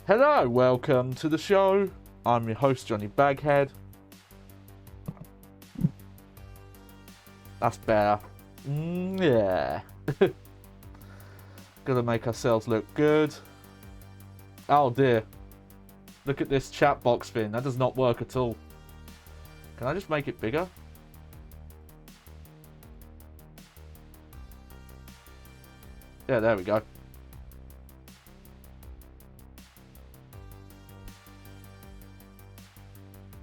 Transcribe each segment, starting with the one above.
Hello, welcome to the show. I'm your host, JohnnyBagHead. That's better. Yeah. Gotta make ourselves look good. Oh dear. Look at this chat box thing. That does not work at all. Can I just make it bigger? Yeah, there we go.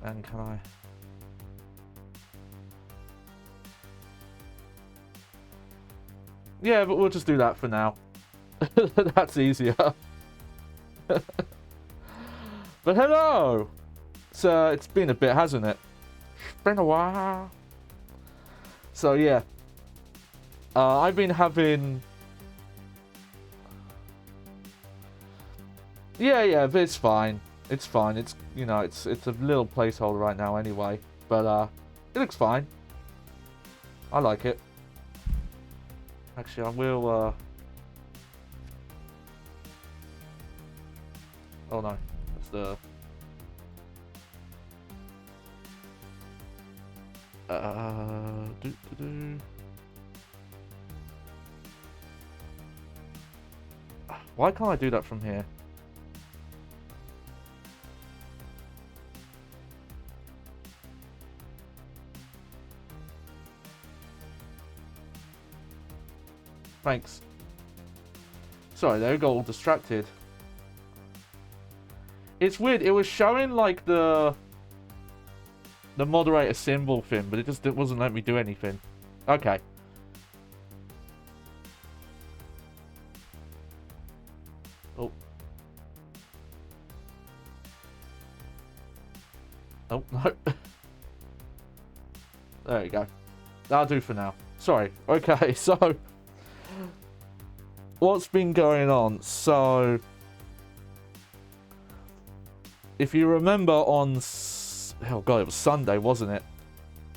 And can I... Yeah, but we'll just do that for now. That's easier. But hello! It's been a bit, hasn't it? It's been a while. So yeah. I've been having... Yeah, but it's fine. It's fine. It's, you know, it's a little placeholder right now anyway. But it looks fine. I like it. Actually, I will oh no, that's the Why can't I do that from here? Thanks. Sorry, they got all distracted. It's weird. It was showing like the moderator symbol thing, but it wasn't letting me do anything. Okay. Oh. Oh no. There you go. That'll do for now. Sorry. Okay, so what's been going on? So, if you remember on... Oh god, it was Sunday, wasn't it?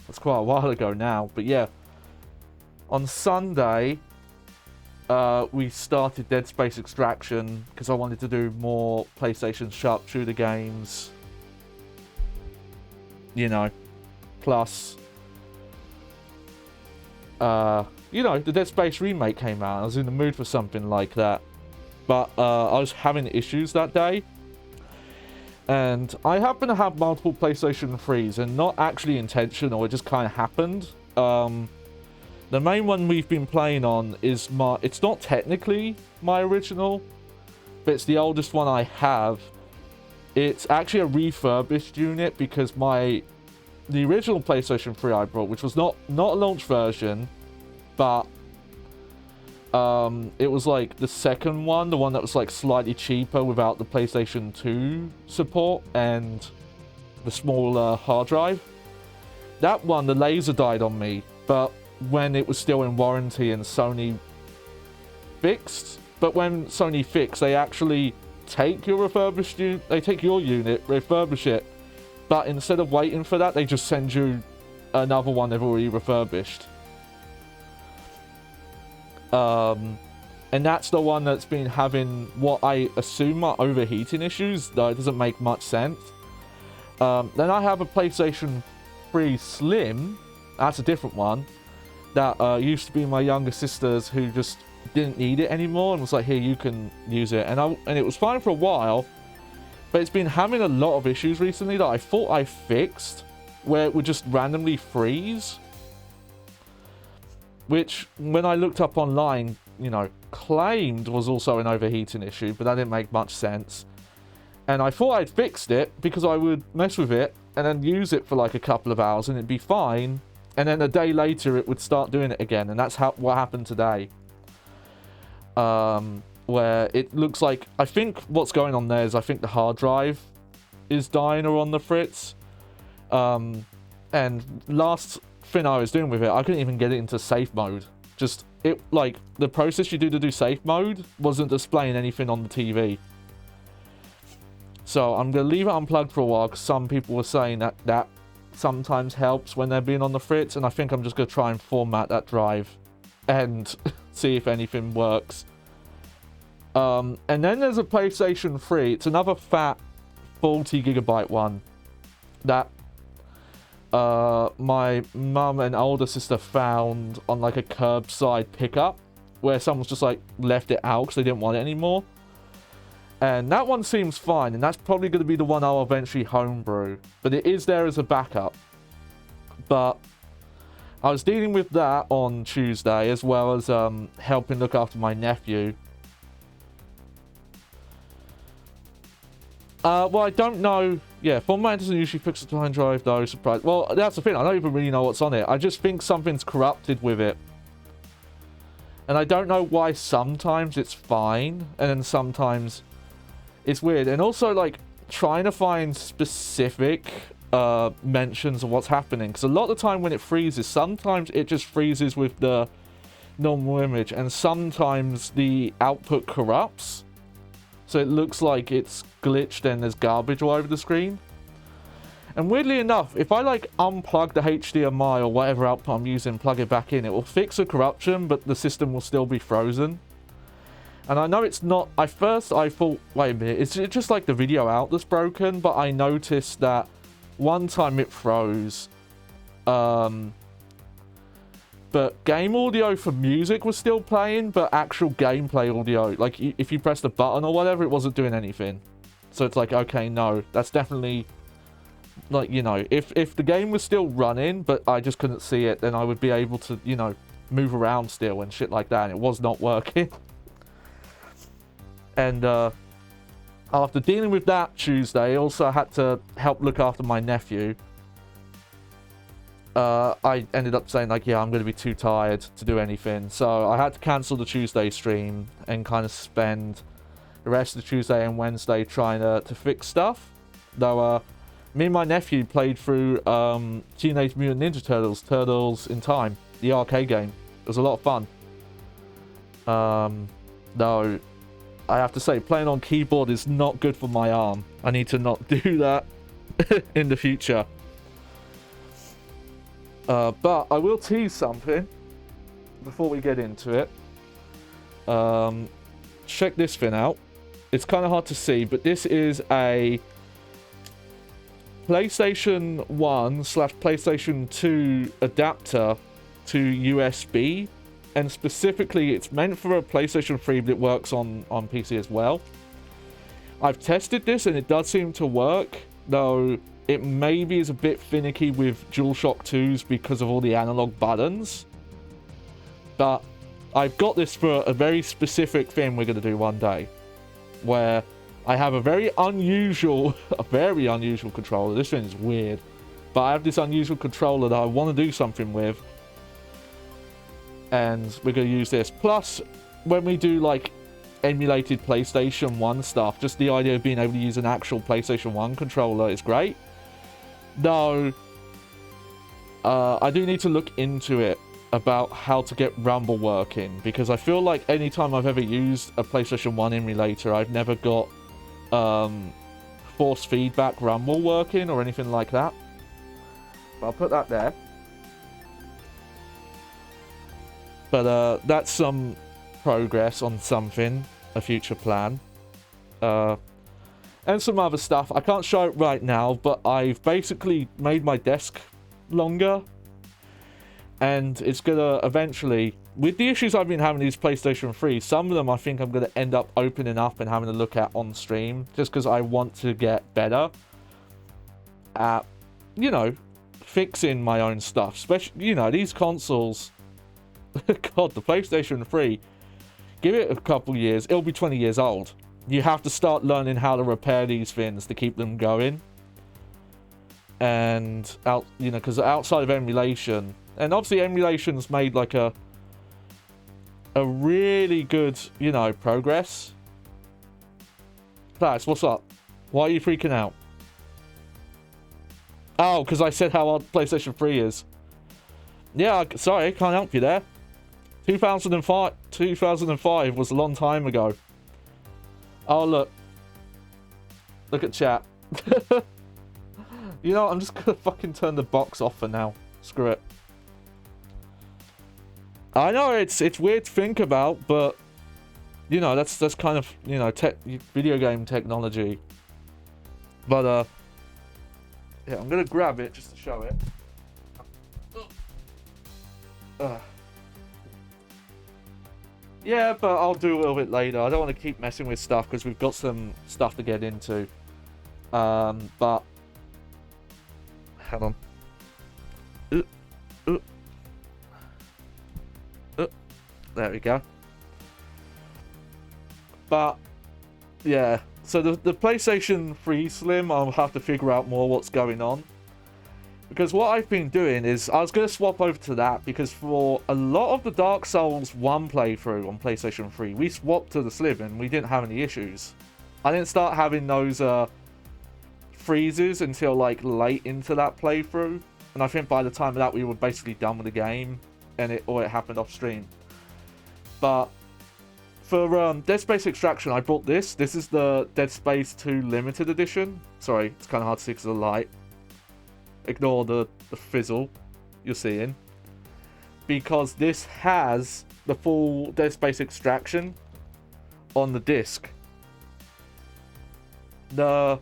That's quite a while ago now. But yeah, on Sunday, we started Dead Space Extraction because I wanted to do more PlayStation sharpshooter games. You know, plus... you know, the Dead Space remake came out. I was in the mood for something like that. But I was having issues that day. And I happen to have multiple PlayStation 3s, and not actually intentional, it just kind of happened. The main one we've been playing on is it's not technically my original, but it's the oldest one I have. It's actually a refurbished unit because the original PlayStation 3 I brought, which was not a launch version, but it was like the second one, the one that was like slightly cheaper without the PlayStation 2 support and the small hard drive. That one, the laser died on me, but when it was still in warranty and Sony fixed. But when Sony fixed, they actually take your refurbished unit, they take your unit, refurbish it, but instead of waiting for that, they just send you another one they've already refurbished. And that's the one that's been having what I assume are overheating issues, though it doesn't make much sense. Then I have a PlayStation 3 Slim, that's a different one, that used to be my younger sister's, who just didn't need it anymore and was like, here, you can use it. And it was fine for a while, but it's been having a lot of issues recently that I thought I fixed, where it would just randomly freeze. Which, when I looked up online, you know, claimed was also an overheating issue, but that didn't make much sense. And I thought I'd fixed it because I would mess with it and then use it for like a couple of hours and it'd be fine. And then a day later, it would start doing it again. And that's what happened today. Where it looks like, I think what's going on there is I think the hard drive is dying or on the fritz. And last thing I was doing with it, I couldn't even get it into safe mode. Just, it, like, the process you do to do safe mode wasn't displaying anything on the TV. So I'm going to leave it unplugged for a while because some people were saying that sometimes helps when they're being on the fritz, and I think I'm just going to try and format that drive and see if anything works. And then there's a PlayStation 3. It's another fat 40 gigabyte one that my mum and older sister found on like a curbside pickup where someone's just like left it out because they didn't want it anymore. And that one seems fine, and that's probably going to be the one I'll eventually homebrew. But it is there as a backup. But I was dealing with that on Tuesday, as well as helping look after my nephew. Well, I don't know. Yeah, format doesn't usually fix the time drive, though. Surprise. Well, that's the thing. I don't even really know what's on it. I just think something's corrupted with it. And I don't know why sometimes it's fine, and then sometimes it's weird. And also, like, trying to find specific mentions of what's happening. Because a lot of the time when it freezes, sometimes it just freezes with the normal image. And sometimes the output corrupts. So it looks like it's glitched and there's garbage all over the screen. And weirdly enough, if I like unplug the HDMI or whatever output I'm using, plug it back in, it will fix the corruption, but the system will still be frozen. And I know it's not... At first I thought, wait a minute, it's just like the video out that's broken, but I noticed that one time it froze. But game audio for music was still playing, but actual gameplay audio, like if you pressed a button or whatever, it wasn't doing anything. So it's like, okay, no, that's definitely, like, you know, if the game was still running, but I just couldn't see it, then I would be able to, you know, move around still and shit like that, and it was not working. And after dealing with that Tuesday, I also had to help look after my nephew. I ended up saying, like, yeah, I'm going to be too tired to do anything. So I had to cancel the Tuesday stream and kind of spend the rest of the Tuesday and Wednesday trying to fix stuff. Though, me and my nephew played through Teenage Mutant Ninja Turtles, Turtles in Time, the arcade game. It was a lot of fun. Though, I have to say, playing on keyboard is not good for my arm. I need to not do that in the future. But I will tease something before we get into it. Check this thing out. It's kind of hard to see, but this is a PlayStation 1/PlayStation 2 adapter to USB. And specifically, it's meant for a PlayStation 3, but it works on PC as well. I've tested this, and it does seem to work, though it maybe is a bit finicky with DualShock 2s because of all the analog buttons. But I've got this for a very specific thing we're going to do one day, where I have a very unusual controller. This thing is weird. But I have this unusual controller that I want to do something with. And we're going to use this. Plus, when we do, like, emulated PlayStation 1 stuff, just the idea of being able to use an actual PlayStation 1 controller is great. Though, I do need to look into it about how to get Rumble working, because I feel like anytime I've ever used a PlayStation 1 emulator, I've never got force feedback Rumble working or anything like that. But I'll put that there. But that's some progress on something, a future plan. And some other stuff. I can't show it right now, but I've basically made my desk longer. And it's going to eventually, with the issues I've been having with these PlayStation 3, some of them I think I'm going to end up opening up and having to look at on stream, just because I want to get better at, you know, fixing my own stuff. Especially, you know, these consoles, God, the PlayStation 3, give it a couple years, it'll be 20 years old. You have to start learning how to repair these things to keep them going. And, you know, because outside of emulation, and obviously emulation's made like a really good, you know, progress. Class, what's up? Why are you freaking out? Oh, because I said how old PlayStation 3 is. Yeah, sorry, I can't help you there. 2005 was a long time ago. Oh, look. Look at chat. You know, I'm just gonna fucking turn the box off for now. Screw it. I know it's weird to think about, but you know, that's kind of, you know, video game technology. But yeah, I'm gonna grab it just to show it. Yeah, but I'll do a little bit later. I don't want to keep messing with stuff because we've got some stuff to get into. But hang on. There we go. But yeah, so the PlayStation 3 Slim, I'll have to figure out more what's going on. Because what I've been doing is, I was going to swap over to that, because for a lot of the Dark Souls 1 playthrough on PlayStation 3, we swapped to the Slim and we didn't have any issues. I didn't start having those freezes until like late into that playthrough. And I think by the time of that we were basically done with the game, and it happened off stream. But for Dead Space Extraction, I bought this. This is the Dead Space 2 Limited Edition. Sorry, it's kind of hard to see because of the light. Ignore the fizzle you're seeing. Because this has the full Dead Space Extraction on the disc. I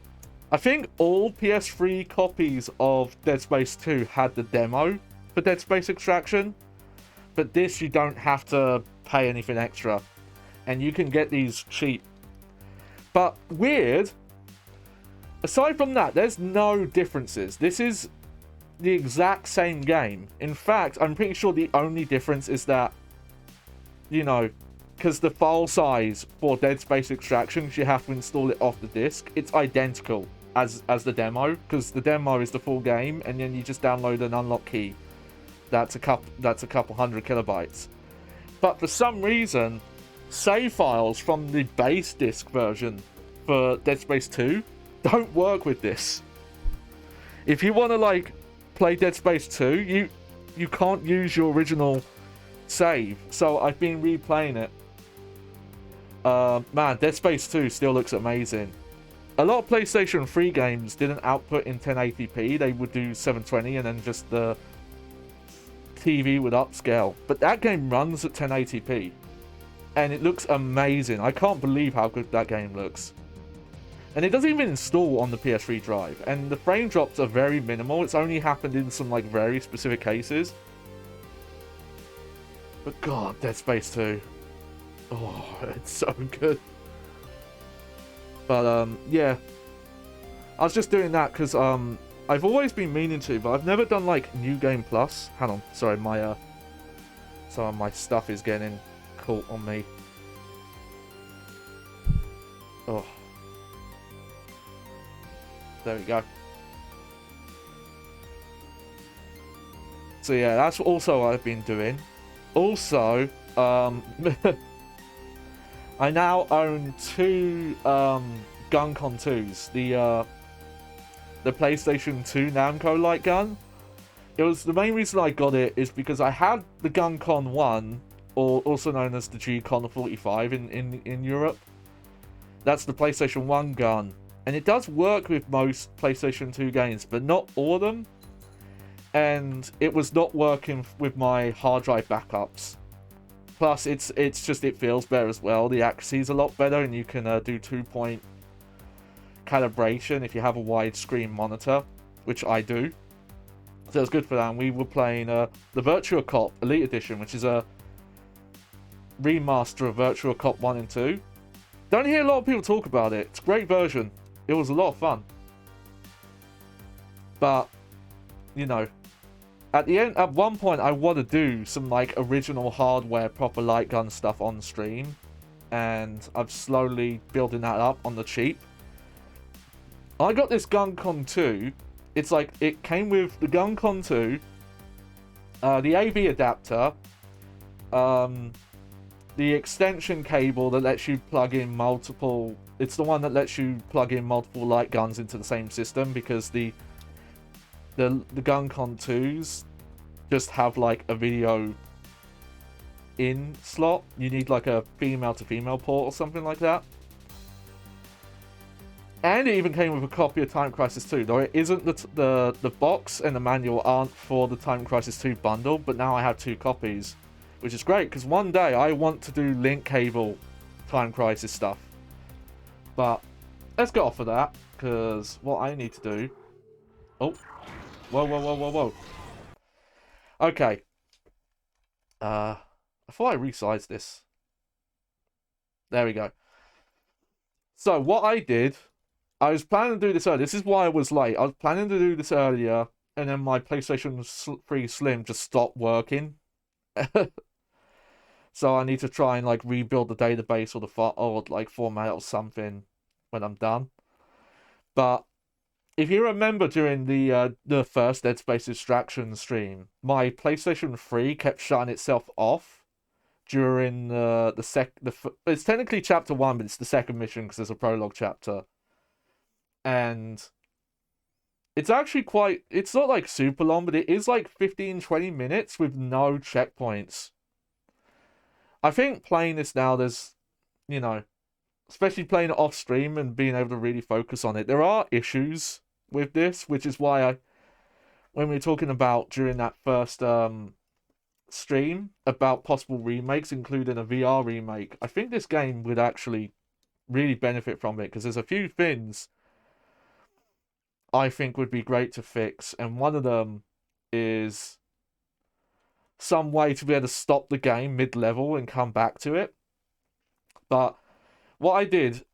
think all PS3 copies of Dead Space 2 had the demo for Dead Space Extraction. But this, you don't have to pay anything extra. And you can get these cheap. But weird, aside from that, there's no differences. This is the exact same game. In fact, I'm pretty sure the only difference is that, you know, because the file size for Dead Space Extraction, you have to install it off the disc. It's identical as the demo, because the demo is the full game, and then you just download an unlock key. That's a couple hundred kilobytes. But for some reason, save files from the base disc version for Dead Space 2 don't work with this. If you want to like play Dead Space 2, you can't use your original save. So I've been replaying it. Man, Dead Space 2 still looks amazing. A lot of PlayStation 3 games didn't output in 1080p. They would do 720 and then just the TV would upscale. But that game runs at 1080p. And it looks amazing. I can't believe how good that game looks. And it doesn't even install on the PS3 drive. And the frame drops are very minimal. It's only happened in some like very specific cases. But god, Dead Space 2. Oh, it's so good. But yeah. I was just doing that because I've always been meaning to, but I've never done like New Game Plus. Hang on, sorry, some of my stuff is getting caught on me. Oh. There we go. So yeah, that's also what I've been doing. Also, I now own two GunCon 2s. The PlayStation 2 Namco light gun. It was the main reason I got it is because I had the GunCon 1, or also known as the G-Con 45 in Europe. That's the PlayStation 1 gun. And it does work with most PlayStation 2 games, but not all of them. And it was not working with my hard drive backups. Plus, it feels better as well. The accuracy is a lot better, and you can do 2-point calibration if you have a widescreen monitor, which I do. So it's good for that. And we were playing the Virtua Cop Elite Edition, which is a remaster of Virtua Cop 1 and 2. Don't hear a lot of people talk about it. It's a great version. It was a lot of fun. But, you know, at one point I want to do some like original hardware, proper light gun stuff on stream. And I'm slowly building that up on the cheap. I got this GunCon 2. It's like, it came with the GunCon 2, the AV adapter, the extension cable that lets you plug in multiple... It's the one that lets you plug in multiple light guns into the same system, because the GunCon 2s just have like a video in slot. You need like a female to female port or something like that. And it even came with a copy of Time Crisis 2, though it isn't the box and the manual aren't for the Time Crisis 2 bundle, but now I have two copies, which is great, because one day I want to do link cable Time Crisis stuff. But let's get off of that, because what I need to do... Oh. Whoa, whoa, whoa, whoa, whoa. Okay. I thought I resized this. There we go. So, what I did... I was planning to do this earlier. This is why I was late. I was planning to do this earlier, and then my PlayStation 3 Slim just stopped working. So I need to try and like rebuild the database or like format or something when I'm done. But if you remember during the first Dead Space Extraction stream, my PlayStation 3 kept shutting itself off during it's technically chapter 1, but it's the second mission because there's a prologue chapter. And it's actually it's not like super long, but it is like 15-20 minutes with no checkpoints. I think playing this now, there's, you know, especially playing it off stream and being able to really focus on it, there are issues with this, which is why when we were talking about during that first stream about possible remakes, including a VR remake, I think this game would actually really benefit from it, because there's a few things I think would be great to fix, and one of them is some way to be able to stop the game mid-level and come back to it. But what I did,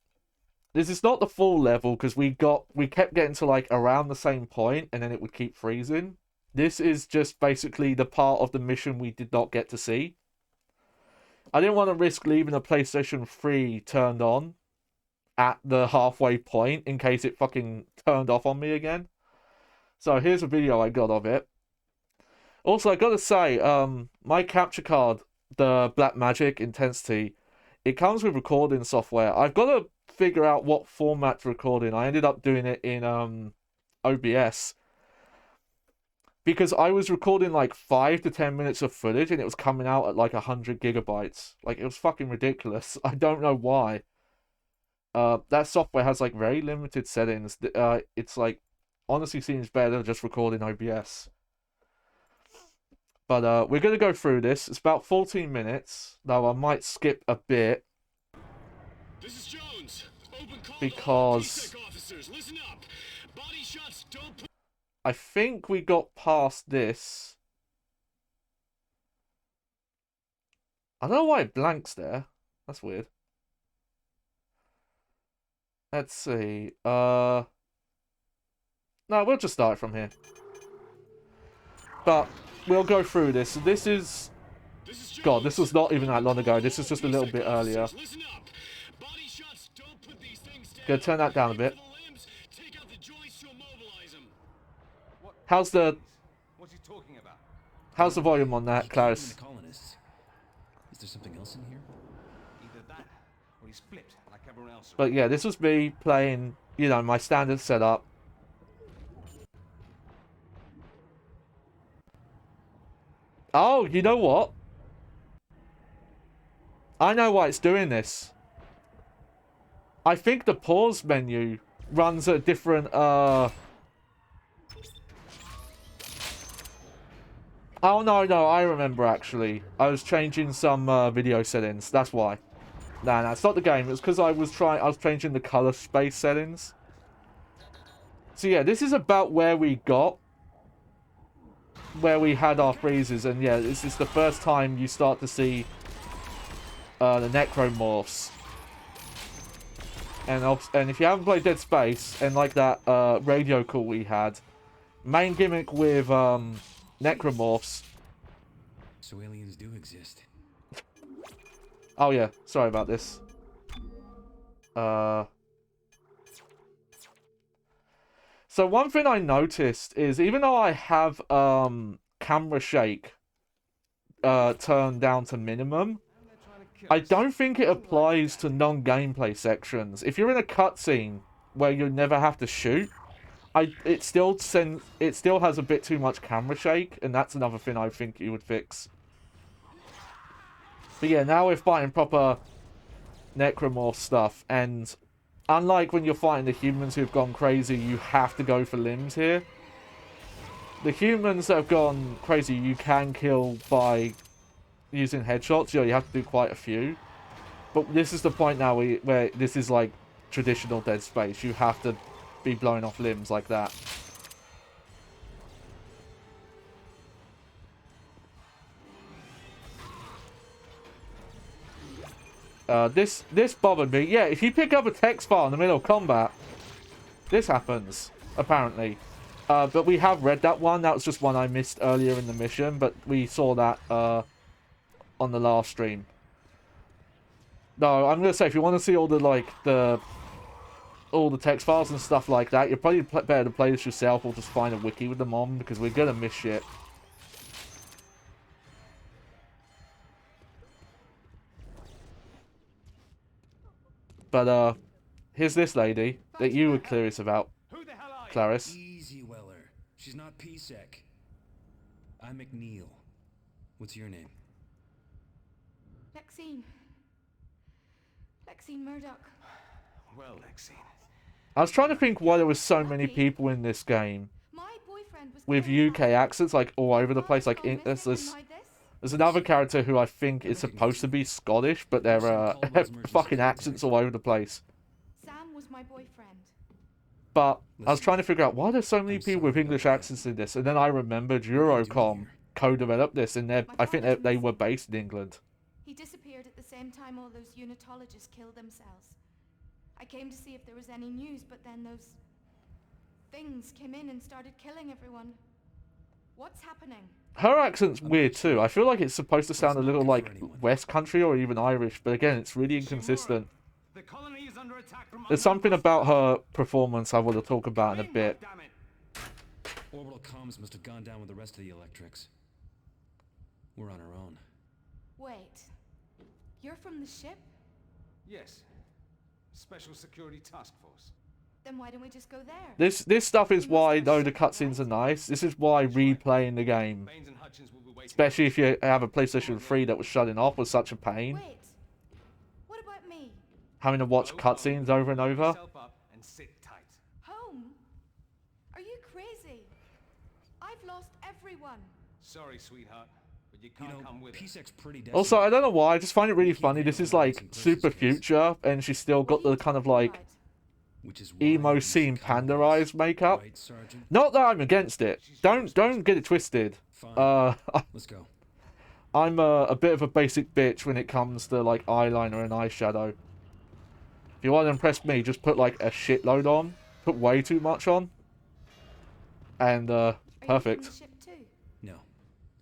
this is not the full level, because we kept getting to like around the same point and then it would keep freezing. This is just basically the part of the mission we did not get to see. I didn't want to risk leaving a PlayStation 3 turned on at the halfway point in case it fucking turned off on me again. So here's a video I got of it. Also, I gotta say, my capture card, the Blackmagic Intensity, it comes with recording software. I've got to figure out what format to record in. I ended up doing it in OBS, because I was recording like 5 to 10 minutes of footage and it was coming out at like 100 gigabytes. Like, it was fucking ridiculous. I don't know why. That software has like very limited settings. It's like, honestly seems better just recording OBS. But we're going to go through this. It's about 14 minutes, though I might skip a bit. This is Jones. Open call because listen up. Body shots don't put... I think we got past this. I don't know why it blanks there. That's weird. Let's see. No, we'll just start from here. But we'll go through this. This is... God, this was not even that long ago. This is just a little bit earlier. Gonna turn that down a bit. How's the volume on that, Clarice? Is there something else in here? Either that or he's flipped like everyone else. But yeah, this was me playing, you know, my standard setup. Oh, you know what? I know why it's doing this. I think the pause menu runs at different, Oh, no, I remember, actually. I was changing some, video settings. That's why. Nah, it's not the game. It was because I was changing the color space settings. So, yeah, this is about where we had our freezes. And, yeah, this is the first time you start to see, the necromorphs. And if you haven't played Dead Space, and like that, radio call we had, main gimmick with, necromorphs. So aliens do exist. Oh yeah, sorry about this. So one thing I noticed is, even though I have camera shake turned down to minimum, I don't think it applies to non-gameplay sections. If you're in a cutscene where you never have to shoot, it still has a bit too much camera shake, and that's another thing I think you would fix. But yeah, now we're fighting proper necromorph stuff, and unlike when you're fighting the humans who've gone crazy, you have to go for limbs here. The humans that have gone crazy, you can kill by using headshots. You have to do quite a few. But this is the point now where this is like traditional Dead Space. You have to be blowing off limbs like that. This bothered me. Yeah, if you pick up a text file in the middle of combat, this happens, apparently. But we have read that one. That was just one I missed earlier in the mission, but we saw that on the last stream. No, I'm gonna say if you want to see all the all the text files and stuff like that, you're probably better to play this yourself or just find a wiki with them on, because we're gonna miss shit. But here's this lady that you were curious about, Who the hell are you? Clarice. Easy, Weller. She's not p.2. I'm McNeil. What's your name? Lexine Murdoch. Well, Lexine. I was trying to think why there was so many people in this game My boyfriend was with killed. UK accents, like, all over the place. Like, there's another character who I think is supposed to be Scottish, but they're fucking accents all over the place. Sam was my boyfriend. But I was trying to figure out why there's so many people with English accents in this, and then I remembered Eurocom co-developed this, and I think they were based in England. He disappeared at the same time all those unitologists killed themselves. I came to see if there was any news, but then those things came in and started killing everyone. What's happening? Her accent's weird too. I feel like it's supposed to sound a little like West Country or even Irish, but again, it's really inconsistent. The colony is under attack from There's something about her performance I want to talk about in a bit. Damn it. Orbital comms must have gone down with the rest of the electrics. We're on our own. Wait. You're from the ship? Yes. Special Security Task Force. Then why don't we just go there? This stuff is why, though, the cutscenes are nice. This is why replaying the game, Baines and Hutchins will be waiting. especially if you have a PlayStation 3 that was shutting off, was such a pain. Wait. What about me? Having to watch cutscenes over and over. Yourself up and sit tight. Home? Are you crazy? I've lost everyone. Sorry, sweetheart, but you can't come with us. p.2's pretty desperate. Also, I don't know why, I just find it really funny. This is like super future, and she's still got the kind of like Which is why emo he's scene coming panda with us. eyes makeup. Right, Sergeant? Not that I'm against it. Don't get it twisted. Fine. Let's go. I'm a bit of a basic bitch when it comes to like eyeliner and eyeshadow. If you want to impress me, just put like a shitload on. Put way too much on. And Are perfect. you from the ship too? No,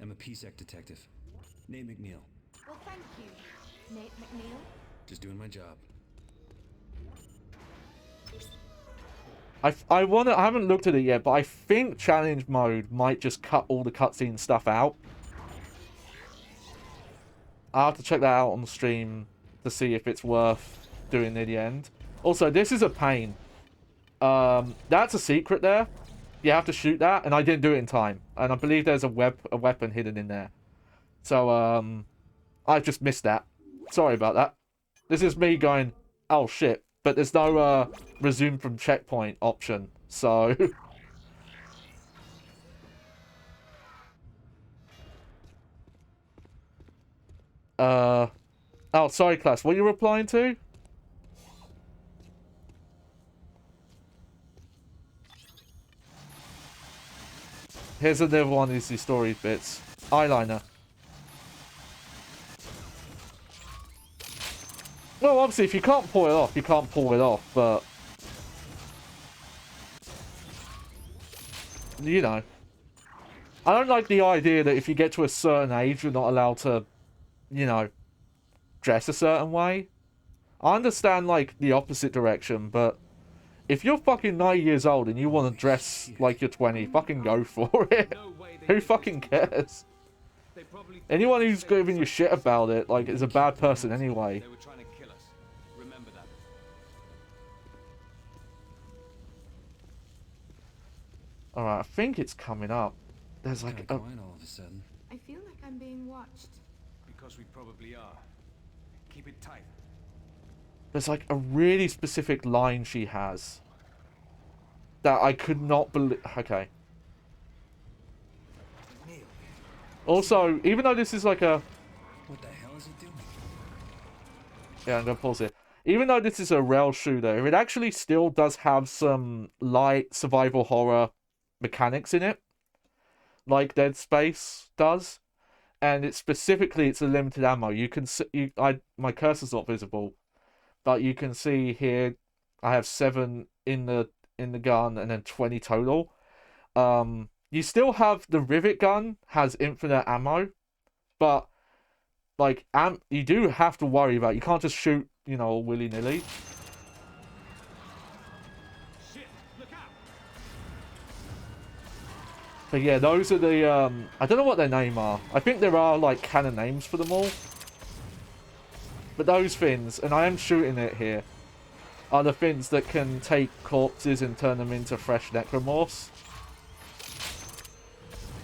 I'm a p.2 detective. Nate McNeil. Well, thank you, Nate McNeil. Just doing my job. I haven't looked at it yet, but I think challenge mode might just cut all the cutscene stuff out. I'll have to check that out on the stream to see if it's worth doing in the end. Also, this is a pain. That's a secret there. You have to shoot that, and I didn't do it in time. And I believe there's a weapon hidden in there. So, I just missed that. Sorry about that. This is me going, oh shit. But there's no resume from checkpoint option, so... Oh, sorry, class. What are you replying to? Here's another one of these story bits. Eyeliner. Well, obviously, if you can't pull it off, you can't pull it off, but... You know. I don't like the idea that if you get to a certain age, you're not allowed to, you know, dress a certain way. I understand, like, the opposite direction, but... If you're fucking 9 years old and you want to dress like you're 20, fucking go for it. Who fucking cares? Anyone who's giving you shit about it, like, is a bad person anyway. They were trying to kill us. Remember that. Alright, I think it's coming up. There's like Kinda a... quiet all of a sudden. I feel like I'm being watched. Because we probably are. Keep it tight. There's like a really specific line she has. That I could not believe... Okay. Also, even though this is like a... What the hell is it doing? Yeah, I'm gonna pause it. Even though this is a rail shooter, it actually still does have some light survival horror mechanics in it, like Dead Space does. And it's specifically, it's a limited ammo. You can see, my cursor's not visible, but you can see here, I have 7 in the gun and then 20 total. You still have the rivet gun has infinite ammo, but like you do have to worry about. You can't just shoot, you know, willy nilly. But yeah, those are the I don't know what their name are. I think there are like canon names for them all. But those fins, and I am shooting it here, are the fins that can take corpses and turn them into fresh necromorphs.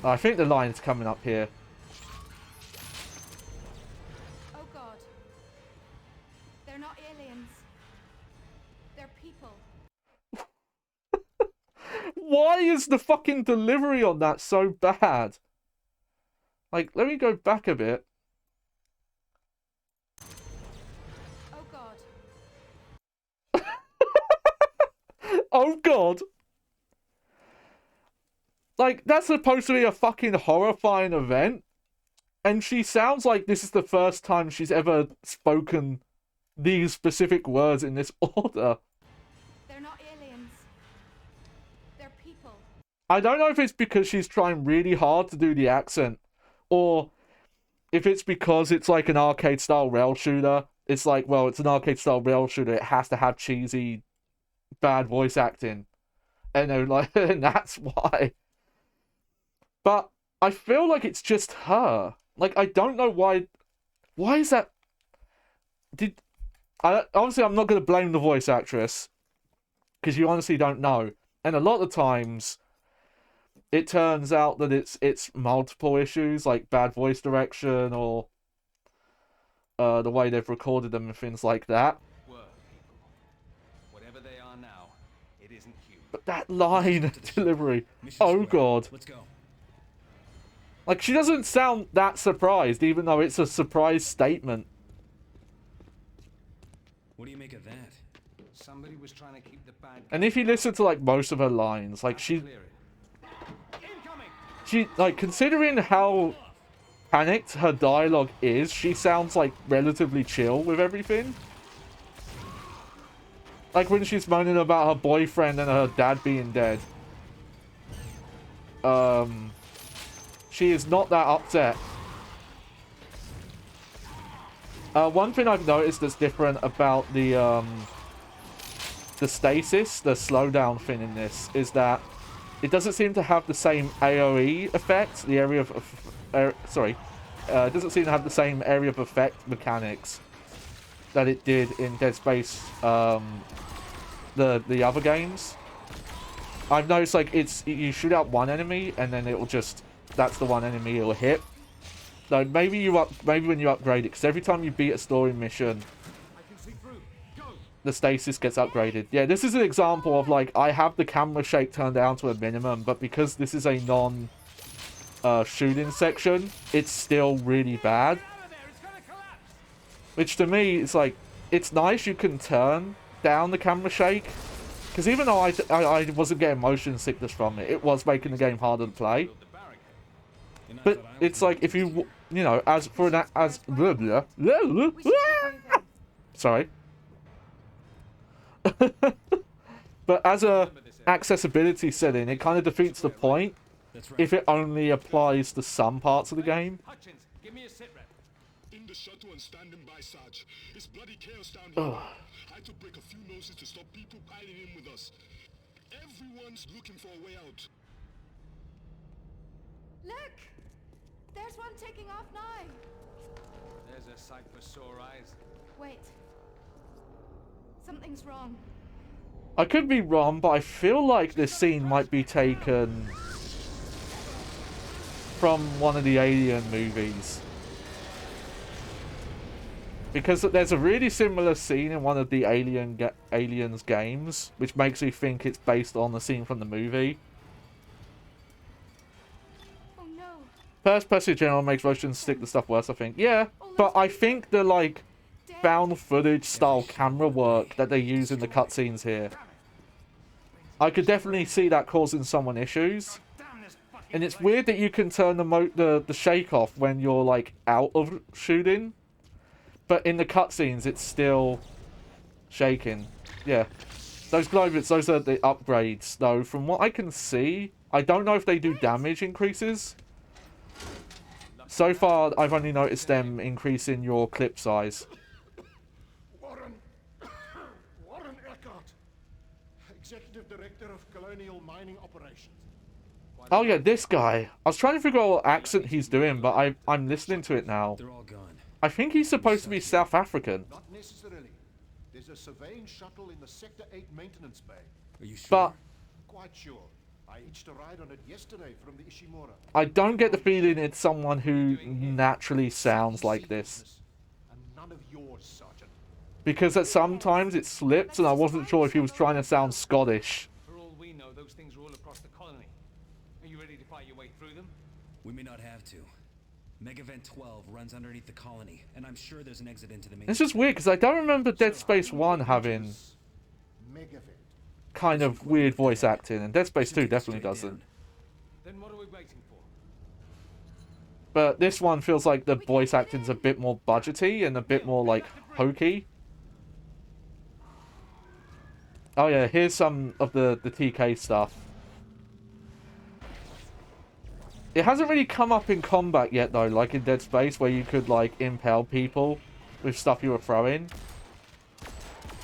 I think the line's coming up here. Oh god. They're not aliens. They're people. Why is the fucking delivery on that so bad? Like, let me go back a bit. Oh god. Oh god! Like, that's supposed to be a fucking horrifying event. And she sounds like this is the first time she's ever spoken these specific words in this order. They're not aliens. They're people. I don't know if it's because she's trying really hard to do the accent, or if it's because it's like an arcade-style rail shooter. It's like, well, it's an arcade-style rail shooter. It has to have cheesy, bad voice acting. And like, and that's why. But I feel like it's just her. Like, I don't know why. Why is that? Obviously, I'm not going to blame the voice actress, because you honestly don't know. And a lot of times, it turns out that it's multiple issues, like bad voice direction or the way they've recorded them and things like that. Were people. Whatever they are now, it isn't human. But that line delivery, Mission oh square. god. Let's go. Like, she doesn't sound that surprised, even though it's a surprise statement. What do you make of that? Somebody was trying to keep the bad And if you listen to, like, most of her lines, like, clear it. she, like, considering how panicked her dialogue is, she sounds, like, relatively chill with everything. Like, when she's moaning about her boyfriend and her dad being dead. She is not that upset. One thing I've noticed that's different about the stasis, the slowdown thing in this, is that it doesn't seem to have the same AoE effect. The area of it doesn't seem to have the same area of effect mechanics that it did in Dead Space, the other games. I've noticed, like, you shoot out one enemy and then it will just, that's the one enemy it'll hit. So maybe when you upgrade it, because every time you beat a story mission, the stasis gets upgraded. Yeah, this is an example of, like, I have the camera shake turned down to a minimum, but because this is a shooting section, it's still really bad. Which to me, it's like, it's nice you can turn down the camera shake. Because even though I wasn't getting motion sickness from it, it was making the game harder to play. But it's like, if you know, sorry. But as a accessibility setting, it kind of defeats the point if it only applies to some parts of the game. Hutchins, give me a sit rep. In the shuttle and standing by, Sarge. It's bloody chaos down here. I had to break a few noses to stop people piling in with us. Everyone's looking for a way out. Look! There's one taking off now. There's a sight for sore eyes. Wait. Something's wrong. I could be wrong, but I feel like this scene might be taken from one of the Alien movies. Because there's a really similar scene in one of the Aliens games, which makes me think it's based on the scene from the movie. Oh no. First person general makes motion stick the stuff worse, I think. Yeah, but I think the, like, Dead found footage style camera work that they use in the cutscenes here. I could definitely see that causing someone issues. And it's weird that you can turn the shake off when you're like out of shooting. But in the cutscenes it's still shaking. Yeah. Those glow bits, those are the upgrades though. From what I can see, I don't know if they do damage increases. So far, I've only noticed them increasing your clip size. Warren Eckhart, Executive Director of Colonial Mining Operations. Oh yeah, this guy. I was trying to figure out what accent he's doing, but I'm listening to it now. They're all gone. I think he's supposed to be South African. Not necessarily. There's a surveying shuttle in the Sector 8 maintenance bay. Are you sure? But Quite sure. I hitched a ride on it yesterday from the Ishimura. I don't get the feeling it's someone who naturally sounds like this. And none of yours, Sergeant. Because at some times it slips and I wasn't sure if he was trying to sound Scottish. For all we know, those things are all across the colony. Are you ready to fight your way through them? We may not have to. Megavent 12 runs underneath the colony, and I'm sure there's an exit into the main. It's just weird because I don't remember Dead Space 1 having Megavent. kind of weird voice acting, and Dead Space 2 definitely doesn't. Then what are we waiting for? But this one feels like the voice acting's a bit more budgety and a bit more like hokey. Oh yeah, here's some of the TK stuff. It hasn't really come up in combat yet though, like in Dead Space, where you could like impale people with stuff you were throwing.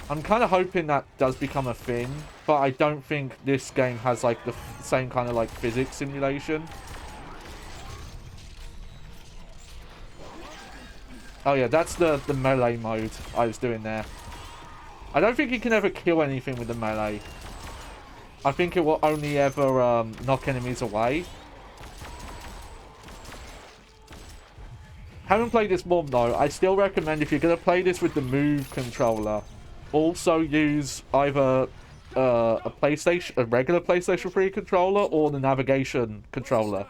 I'm kind of hoping that does become a thing, but I don't think this game has like the same kind of like physics simulation. Oh yeah, that's the melee mode I was doing there. I don't think you can ever kill anything with the melee. I think it will only ever knock enemies away. Haven't played this more though. I still recommend if you're going to play this with the Move controller, also use either a regular PlayStation 3 controller or the navigation controller.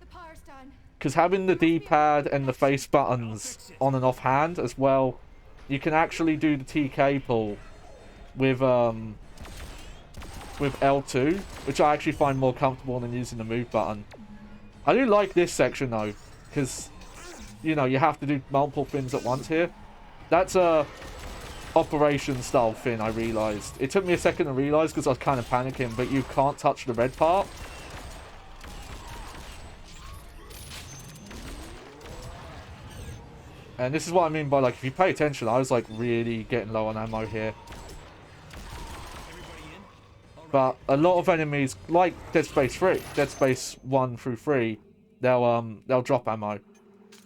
The power's down. Because having the D-pad and the face buttons on and off hand as well, you can actually do the TK pull with L2, which I actually find more comfortable than using the move button. I do like this section though, because you know you have to do multiple things at once here. That's a operation style thing. I realized it took me a second to realize because I was kind of panicking, but you can't touch the red part. And this is what I mean by, like, if you pay attention, I was, like, really getting low on ammo here. But a lot of enemies, like Dead Space 3, Dead Space 1 through 3, they'll drop ammo.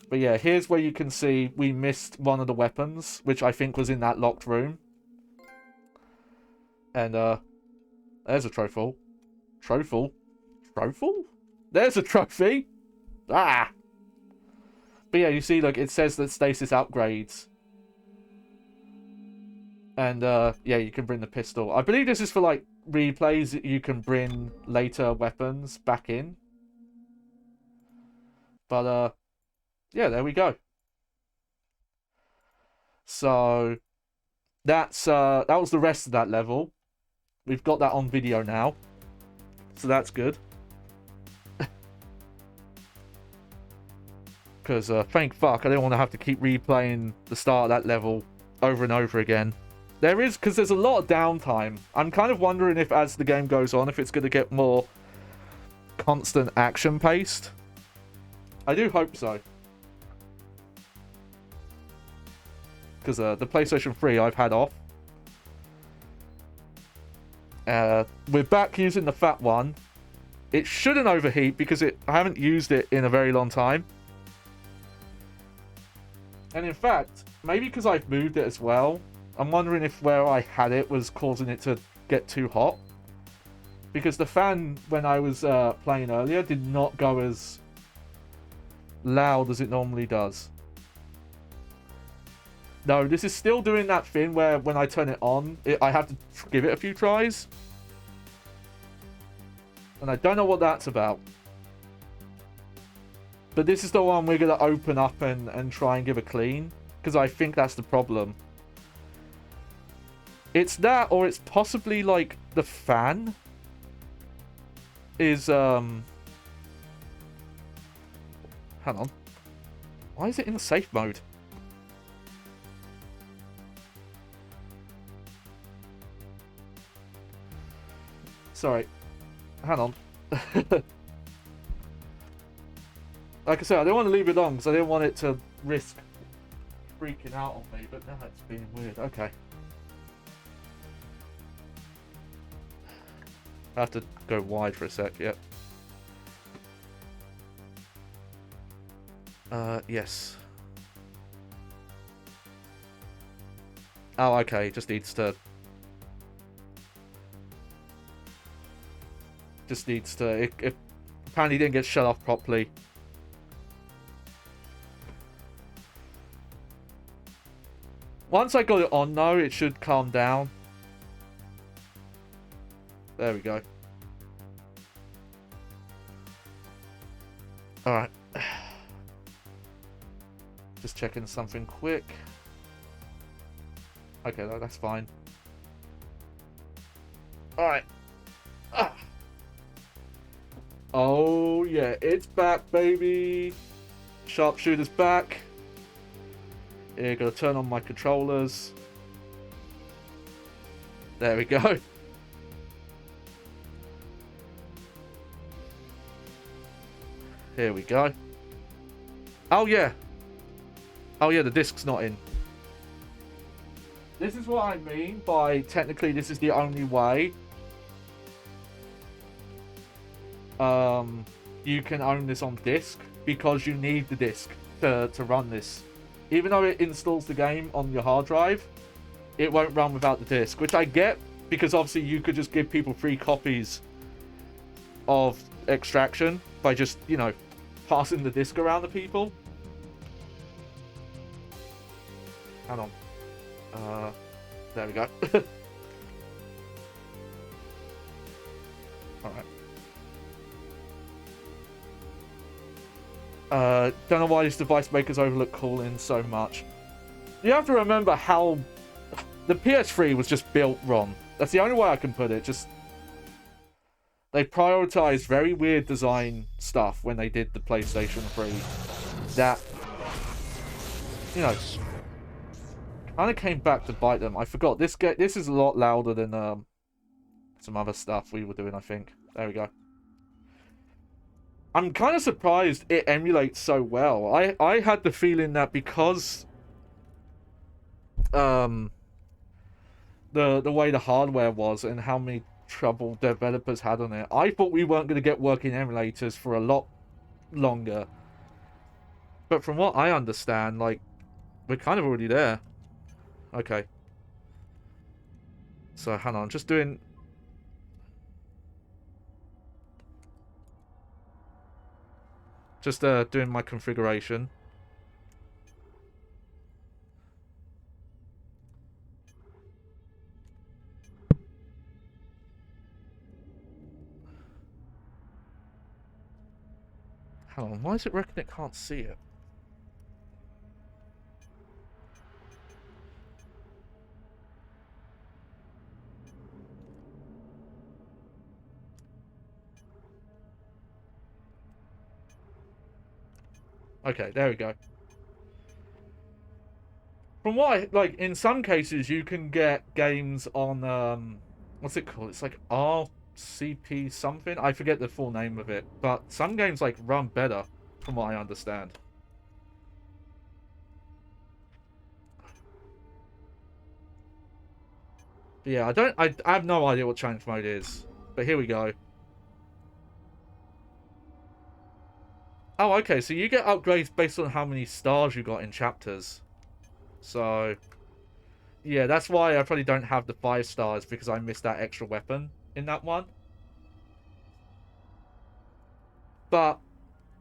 But yeah, here's where you can see we missed one of the weapons, which I think was in that locked room. And, there's a trophy. Trophy? There's a trophy! Ah! But yeah, you see, look, it says that stasis upgrades. And, yeah, you can bring the pistol. I believe this is for, like, replays that you can bring later weapons back in. But, yeah, there we go. So, that was the rest of that level. We've got that on video now. So that's good. Because, thank fuck, I didn't want to have to keep replaying the start of that level over and over again. Because there's a lot of downtime. I'm kind of wondering if, as the game goes on, if it's going to get more constant action-paced. I do hope so. Because the PlayStation 3 I've had off. We're back using the fat one. It shouldn't overheat because I haven't used it in a very long time. And in fact, maybe because I've moved it as well, I'm wondering if where I had it was causing it to get too hot. Because the fan, when I was playing earlier, did not go as loud as it normally does. No, this is still doing that thing where when I turn it on, I have to give it a few tries. And I don't know what that's about. But this is the one we're going to open up and try and give a clean. because I think that's the problem. It's that, or it's possibly like the fan is hang on. Why is it in safe mode? Sorry. Hang on. Like I said, I didn't want to leave it on because I didn't want it to risk freaking out on me, but now it's being weird. Okay. I have to go wide for a sec, yep. Yes. Oh, okay, it just needs to... It apparently didn't get shut off properly. Once I got it on, though, it should calm down. There we go. Alright. Just checking something quick. Okay, that's fine. Alright. Ah. Oh, yeah, it's back, baby. Sharpshooter's back. Yeah, gotta turn on my controllers. There we go. Here we go. Oh, yeah. Oh, yeah, the disc's not in. This is what I mean by technically this is the only way you can own this on disc, because you need the disc to run this. Even though it installs the game on your hard drive, it won't run without the disc, which I get, because obviously you could just give people free copies of Extraction by just, you know, passing the disc around to people. Hang on. There we go. Alright. Don't know why these device makers overlook cooling so much. You have to remember how the PS3 was just built wrong. That's the only way I can put it. Just they prioritized very weird design stuff when they did the PlayStation 3. That, you know, kind of came back to bite them. I forgot this is a lot louder than some other stuff we were doing, I think. There we go. I'm kind of surprised it emulates so well. I had the feeling that because the way the hardware was and how many trouble developers had on it, I thought we weren't going to get working emulators for a lot longer. But from what I understand, like, we're kind of already there. Okay. So, hang on, just doing... Just doing my configuration. Hang on, why does it reckon it can't see it? Okay, there we go. From what I, like, in some cases you can get games on, what's it called? It's like RCP something? I forget the full name of it. But some games, like, run better, from what I understand. But yeah, I have no idea what challenge mode is. But here we go. Oh, okay, so you get upgrades based on how many stars you got in chapters. So, yeah, that's why I probably don't have the 5 stars, because I missed that extra weapon in that one. But,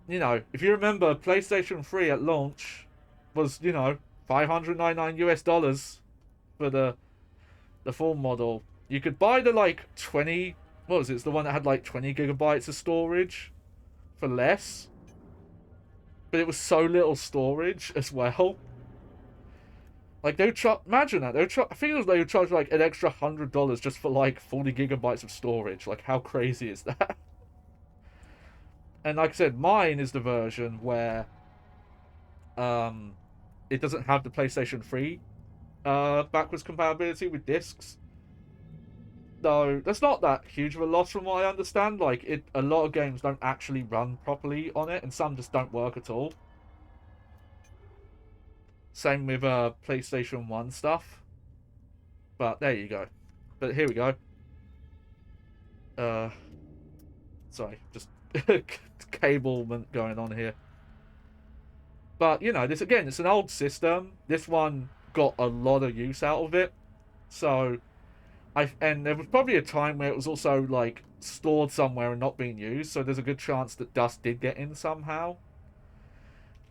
you know, if you remember, PlayStation 3 at launch was, you know, $599 US for the full model. You could buy the, like, 20... What was it? It's the one that had, like, 20 gigabytes of storage for less. But it was so little storage as well. Like, they would charge, imagine that, I think it was they would charge like an extra $100 just for like 40 gigabytes of storage. Like, how crazy is that? And like I said, mine is the version where it doesn't have the PlayStation 3 backwards compatibility with discs. So that's not that huge of a loss from what I understand. Like, a lot of games don't actually run properly on it, and some just don't work at all. Same with PlayStation 1 stuff. But there you go. But here we go. Sorry, just cablement going on here. But, you know, this again, it's an old system. This one got a lot of use out of it. So, and there was probably a time where it was also, like, stored somewhere and not being used. So there's a good chance that dust did get in somehow.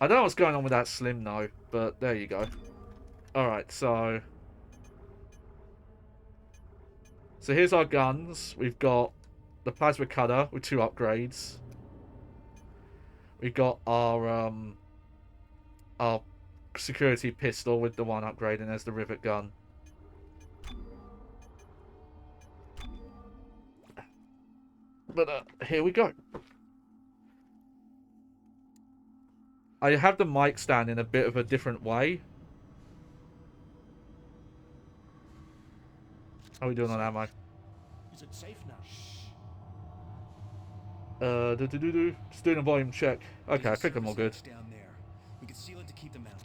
I don't know what's going on with that Slim, though. But there you go. Alright, so... So here's our guns. We've got the plasma cutter with 2 upgrades. We've got our security pistol with the 1 upgrade, and there's the rivet gun. But here we go. I have the mic stand in a bit of a different way. How are we doing on ammo? Is it safe now? Just doing a volume check. Okay, I think I'm all good. Down there. We can seal it to keep them out.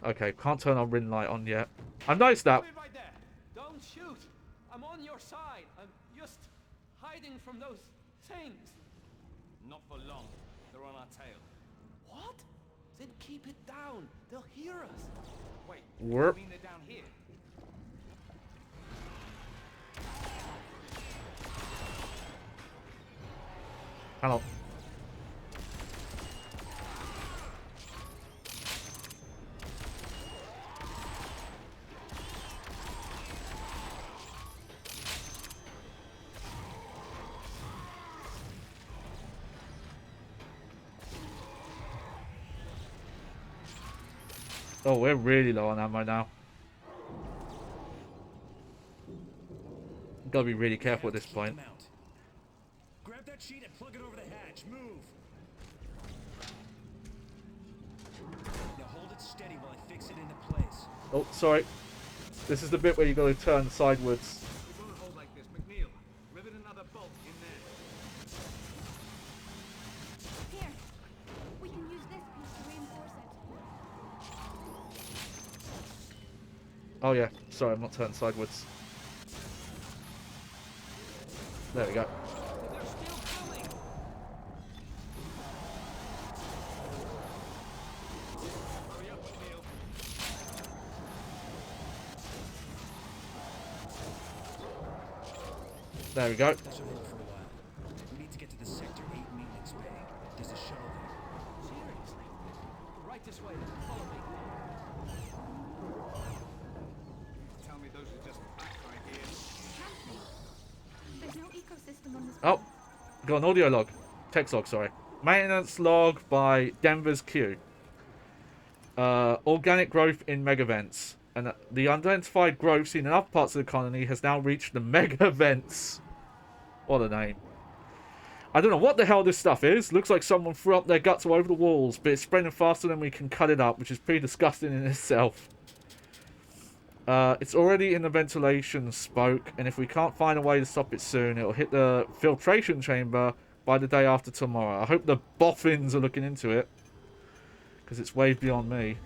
Okay, can't turn our ring light on yet. I've noticed that. Wait right there. Don't shoot. I'm on your side. I'm just hiding from those things. Not for long. They're on our tail. What? Then keep it down. They'll hear us. Wait, We're... you mean they're down here? Hang on. Oh, we're really low on ammo now. Gotta be really careful at this point. Grab that sheet and plug it over the hatch. Move. Now hold it steady while I fix it into place. Oh, sorry. This is the bit where you gotta turn sideways. We're gonna hold like this. McNeil, rivet another bolt in there. Here, we can use this piece to reinforce it. Oh yeah, sorry, I'm not turning sideways. There we go. They're still coming. Hurry up, McNeil. There we go. That should hold for a while. We need to get to the Sector 8 maintenance bay. There's a shuttle there. Seriously. Right this way. Follow me. Tell me those are just back ideas. Can't be. There's no ecosystem on this Oh, planet. got an audio log. Text log, sorry. Maintenance log by Denver's Q. Organic growth in megavents. And the unidentified growth seen in other parts of the colony has now reached the megavents. What a name. I don't know what the hell this stuff is. Looks like someone threw up their guts all over the walls, but it's spreading faster than we can cut it up, which is pretty disgusting in itself. It's already in the ventilation spoke, and if we can't find a way to stop it soon, it'll hit the filtration chamber by the day after tomorrow. I hope the boffins are looking into it, because it's way beyond me.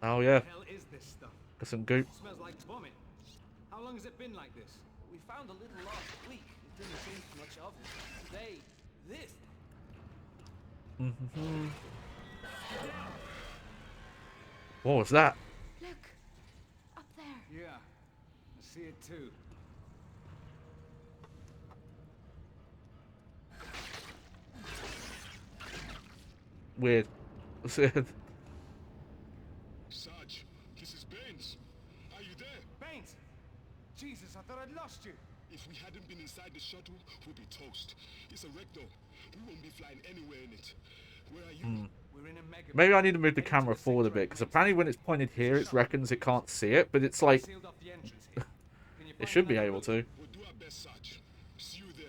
Oh yeah, What the hell is this stuff? got some goop. It smells like vomit. How long has it been like this? We found a little last week. It didn't seem much of it. Today, this. What was that? Look, up there. Yeah, I see it too. weird. Sarge, this is Baines. Are you there? Baines! Jesus, I thought I'd lost you. If we hadn't been inside the shuttle, we'd be toast. It's a wreck though. We won't be flying anywhere in it. Where are you? We're in a mega. Maybe I need to move the camera forward a bit, because apparently when it's pointed here, it reckons it can't see it, but it's like, Sealed off the entrance here. Can you it find should be another able route? to. We'll do our best, Sarge. See you there.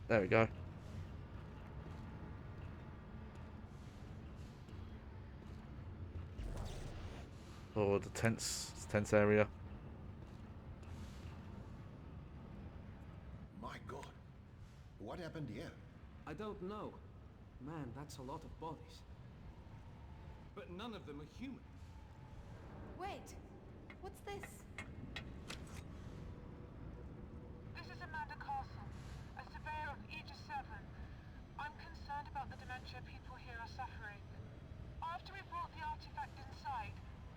There we go. Oh, the tense area. My God, what happened here? I don't know. Man, that's a lot of bodies. But none of them are human. Wait, what's this? This is Amanda Castle, a surveyor of Aegis 7. I'm concerned about the dementia people here are suffering. After we brought the artifact inside,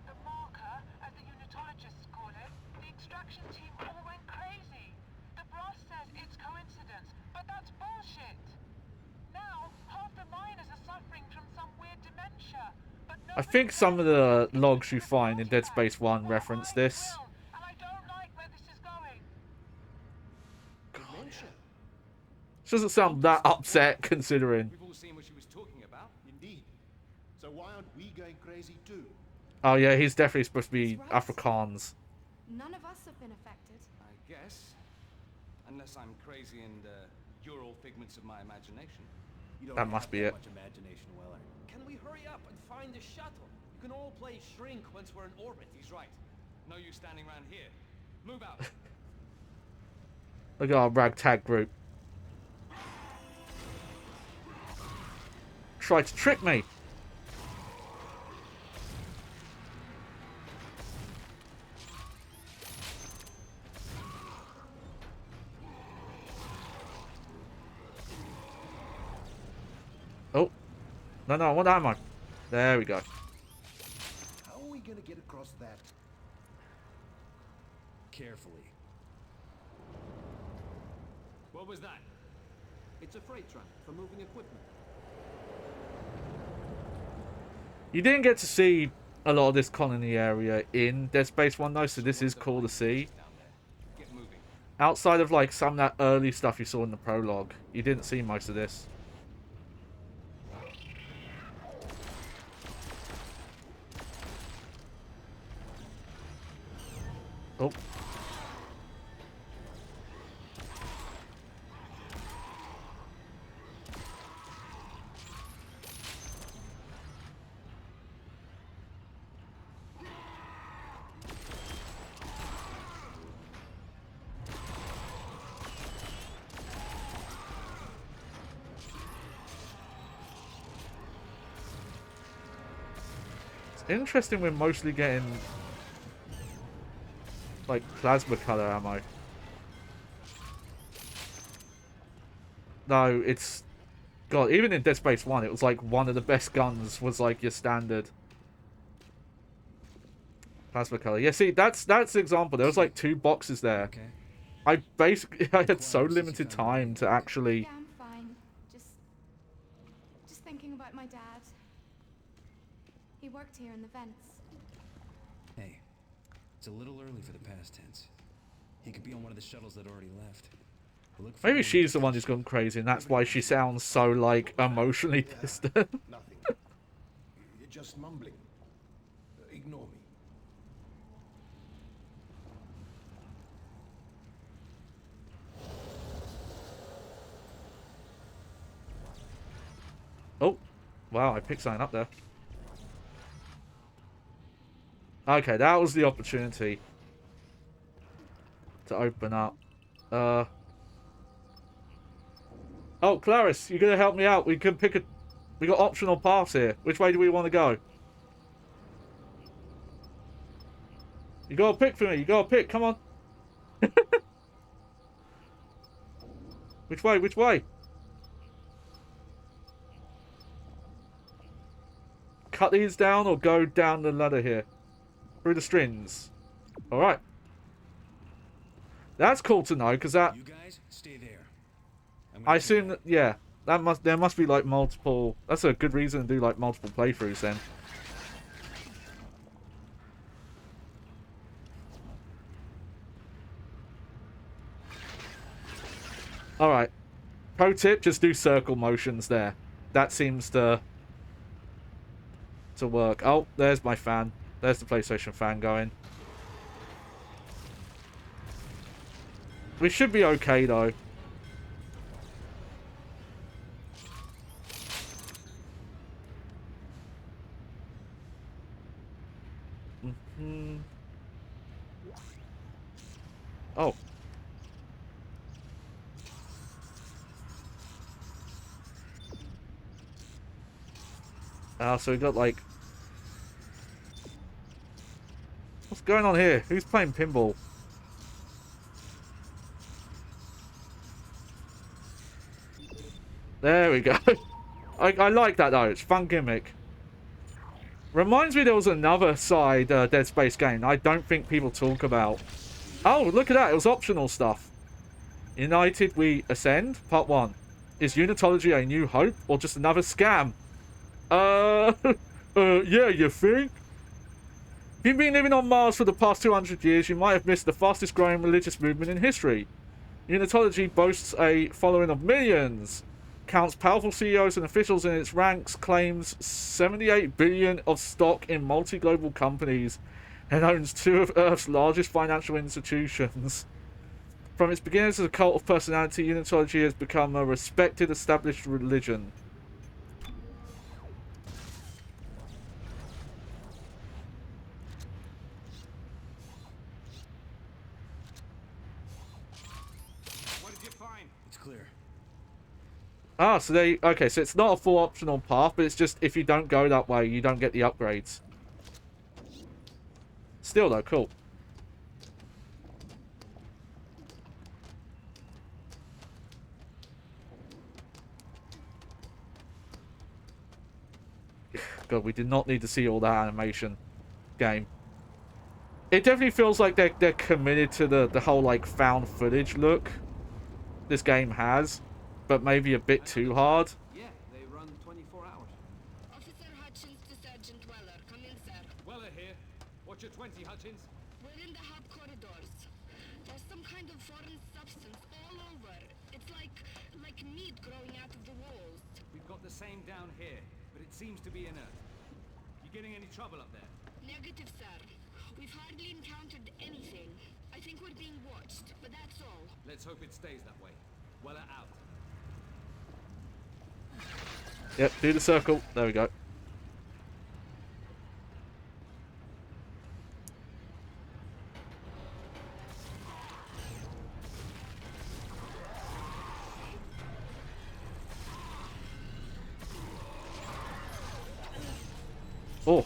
the marker, as the unitologists call it, the extraction team all went crazy. The brass says it's coincidence, but that's bullshit. Now, half the miners are suffering from some weird dementia, but I think some of the logs you find in Dead Space 1 reference this. and I don't like where this is going. Dementia. She doesn't sound that upset, considering. We've all seen what she was talking about. Indeed. So why aren't we going crazy too? Oh yeah, he's definitely supposed to be Afrikaans. None of us have been affected. I guess. Unless I'm crazy and you're all figments of my imagination. You don't That have must be that it. much imagination, Weller. Can we hurry up and find the shuttle? You can all play shrink once we're in orbit. He's right. No use standing around here. Move out. Look at our ragtag group. Tried to trick me. Oh. No, I want ammo. There we go. How are we going to get across that? Carefully. What was that? It's a freight truck for moving equipment. You didn't get to see a lot of this colony area in Dead Space 1 though, so this is cool to see. Down there. Get moving. Outside of like some of that early stuff you saw in the prologue, you didn't see most of this. Oh. It's interesting we're mostly getting like plasma color ammo. No, it's God, even in Dead Space 1 it was like one of the best guns was like your standard plasma color. Yeah, see, that's the example. There was like 2 boxes there. Okay. I had so limited time to actually Yeah, I'm fine. Just thinking about my dad. He worked here in the vents. Hey, it's a little early for the past tense. He could be on one of the shuttles that already left. We'll look for maybe him. she's the one who's gone crazy and that's why she sounds so like emotionally distant. Nothing. You're just mumbling. Ignore me. Oh, wow, I picked something up there. Okay, that was the opportunity to open up. Oh, Clarice, you're gonna help me out. We can pick a... We got optional paths here. Which way do we want to go? You gotta pick for me. You gotta pick. Come on. Which way? Which way? Cut these down or go down the ladder here? Through the strings. Alright. That's cool to know, because that... You guys, stay there. I assume that, yeah, there must be, like, multiple... That's a good reason to do, like, multiple playthroughs, then. Alright. Pro tip, just do circle motions there. That seems to work. Oh, there's my fan. There's the PlayStation fan going. We should be okay, though. Oh. So we got, like... What's going on here? Who's playing pinball? There we go. I like that, though. It's a fun gimmick. Reminds me there was another side Dead Space game I don't think people talk about. Oh, look at that. It was optional stuff. United We Ascend, Part 1. Is Unitology a new hope or just another scam? Yeah, you think? If you've been living on Mars for the past 200 years, you might have missed the fastest growing religious movement in history. Unitology boasts a following of millions, counts powerful CEOs and officials in its ranks, claims 78 billion of stock in multi-global companies, and owns 2 of Earth's largest financial institutions. From its beginnings as a cult of personality, Unitology has become a respected, established religion. What did you find? It's clear. Ah, so they... Okay, so it's not a full optional path, but it's just if you don't go that way, you don't get the upgrades. Still, though, cool. God, we did not need to see all that animation game. It definitely feels like they're committed to the whole, like, found footage look this game has, but maybe a bit too hard. Yeah, they run 24 hours. Officer Hutchins to Sergeant Weller. Come in, sir. Weller here. What's your 20, Hutchins? We're in the hub corridors. There's some kind of foreign substance all over. It's like meat growing out of the walls. We've got the same down here, but it seems to be inert. You getting any trouble up there? Negative, sir. We've hardly encountered anything. I think we're being watched, but that's all. Let's hope it stays that way. Weller out. Yep, do the circle. There we go. Oh.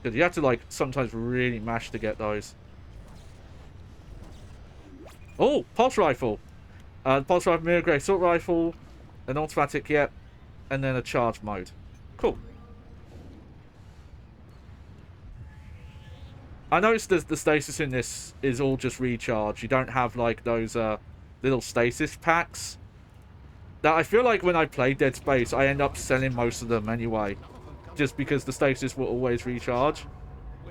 Because you have to, like, sometimes really mash to get those. Oh, pulse rifle. Pulse rifle, mirror grey assault rifle, an automatic, yep, and then a charge mode. Cool. I noticed the stasis in this is all just recharge. You don't have, like, those little stasis packs. That I feel like when I play Dead Space, I end up selling most of them anyway. Just because the stasis will always recharge.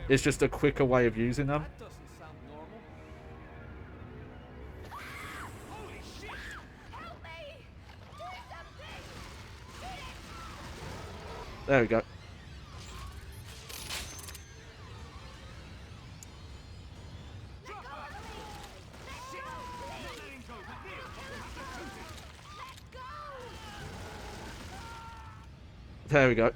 It's just a quicker way of using them. That doesn't sound normal. Holy shit! Help me! Do something! There we go. Let go of me! Let go, please! Letting go, but here! Let go! There we go.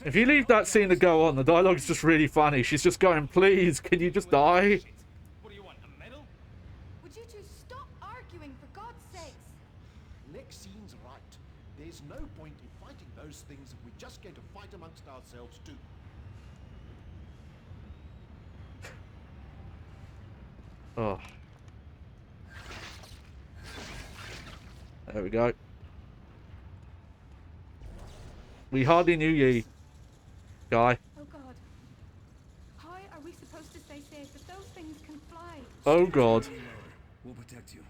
If you leave that scene to go on, the dialogue's just really funny. She's just going, please, can you just die? What do you want, a medal? Would you two stop arguing, for God's sakes? Lexine's right. There's no point in fighting those things if we're just going to fight amongst ourselves too. Oh. There we go. We hardly knew ye, guy. Oh God. How are we supposed to stay safe if those things can fly? Oh God. Lower. We'll protect you.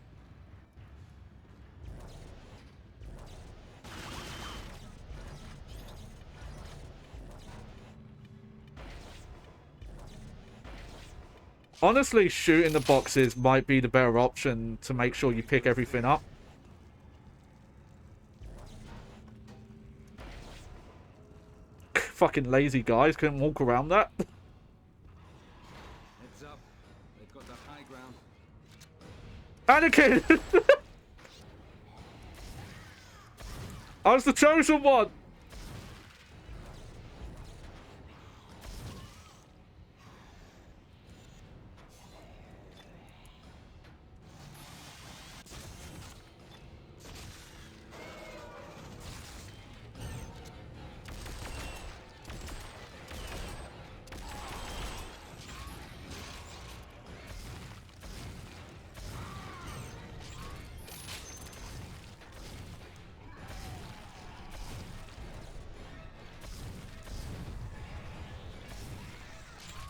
Honestly, shooting the boxes might be the better option to make sure you pick everything up. Fucking lazy guys couldn't walk around that. Heads up. They've got the high ground. Anakin! I was the chosen one!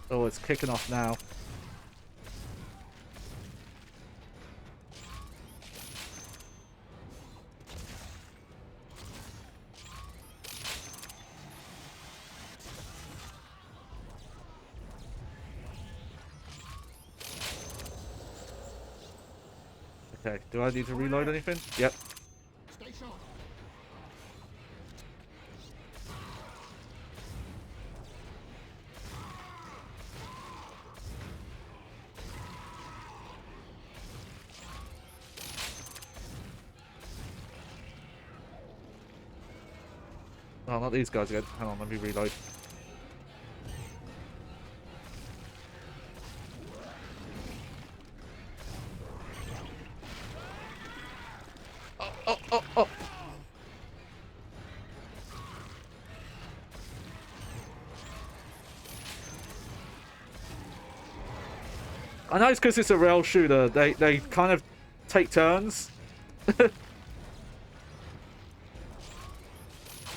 Oh, it's kicking off now. Okay, do I need to reload anything? Yep. Stay sharp. Oh, not these guys again. Hang on, let me reload. Oh. I know it's because it's a rail shooter. They kind of take turns.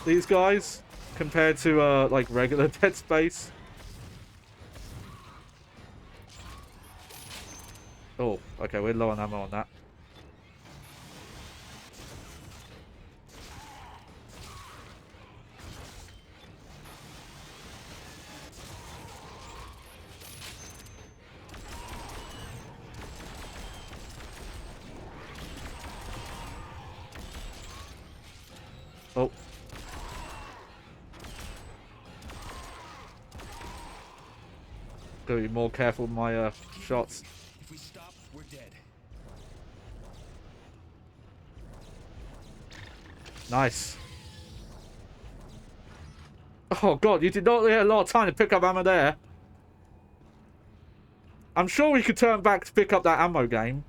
These guys, compared to like regular Dead Space. Oh, okay, we're low on ammo on that. Oh. Gotta be more careful with my shots. If we stop, we're dead. Nice. Oh god, you did not get a lot of time to pick up ammo there. I'm sure we could turn back to pick up that ammo game.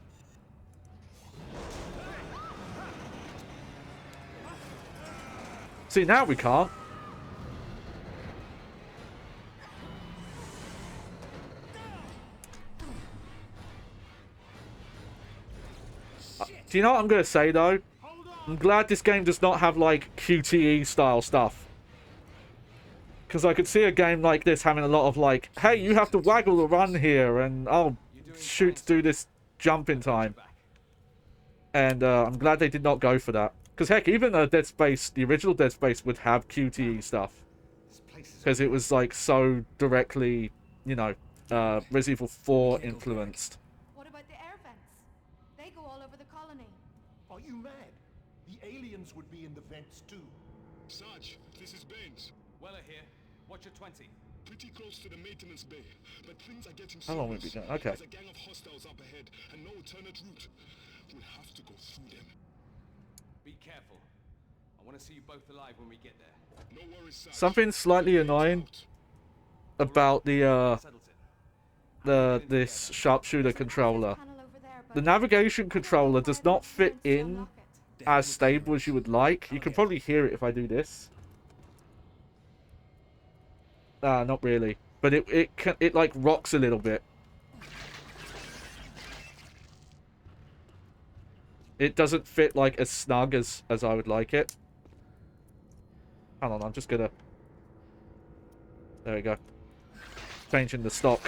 See, now we can't. Do you know what I'm going to say, though? I'm glad this game does not have, like, QTE style stuff. Because I could see a game like this having a lot of, like, hey, you have to waggle the run here, and, oh, shoot to do this jump in time. And I'm glad they did not go for that. Because, heck, even Dead Space, the original Dead Space, would have QTE stuff. Because it was, like, so directly, you know, Resident Evil 4 influenced. What about the air vents? They go all over the colony. Are you mad? The aliens would be in the vents too. Sarge, this is Baines. Weller here. Watch your 20. Pretty close to the maintenance bay, but things are getting How long have we serious. been going? Okay. There's a gang of hostiles up ahead and no alternate route. We'll have to go through them. Be careful. I want to see you both alive when we get there. No worries, Sarge. Something slightly annoying about the Settles it. this sharpshooter controller. Panel over there, but The navigation controller does not fit in unlock it. as stable as you would like. You can probably hear it if I do this. Not really, but it like rocks a little bit. It doesn't fit like as snug as I would like it. Hold on, I'm just gonna... There we go. Changing the stock.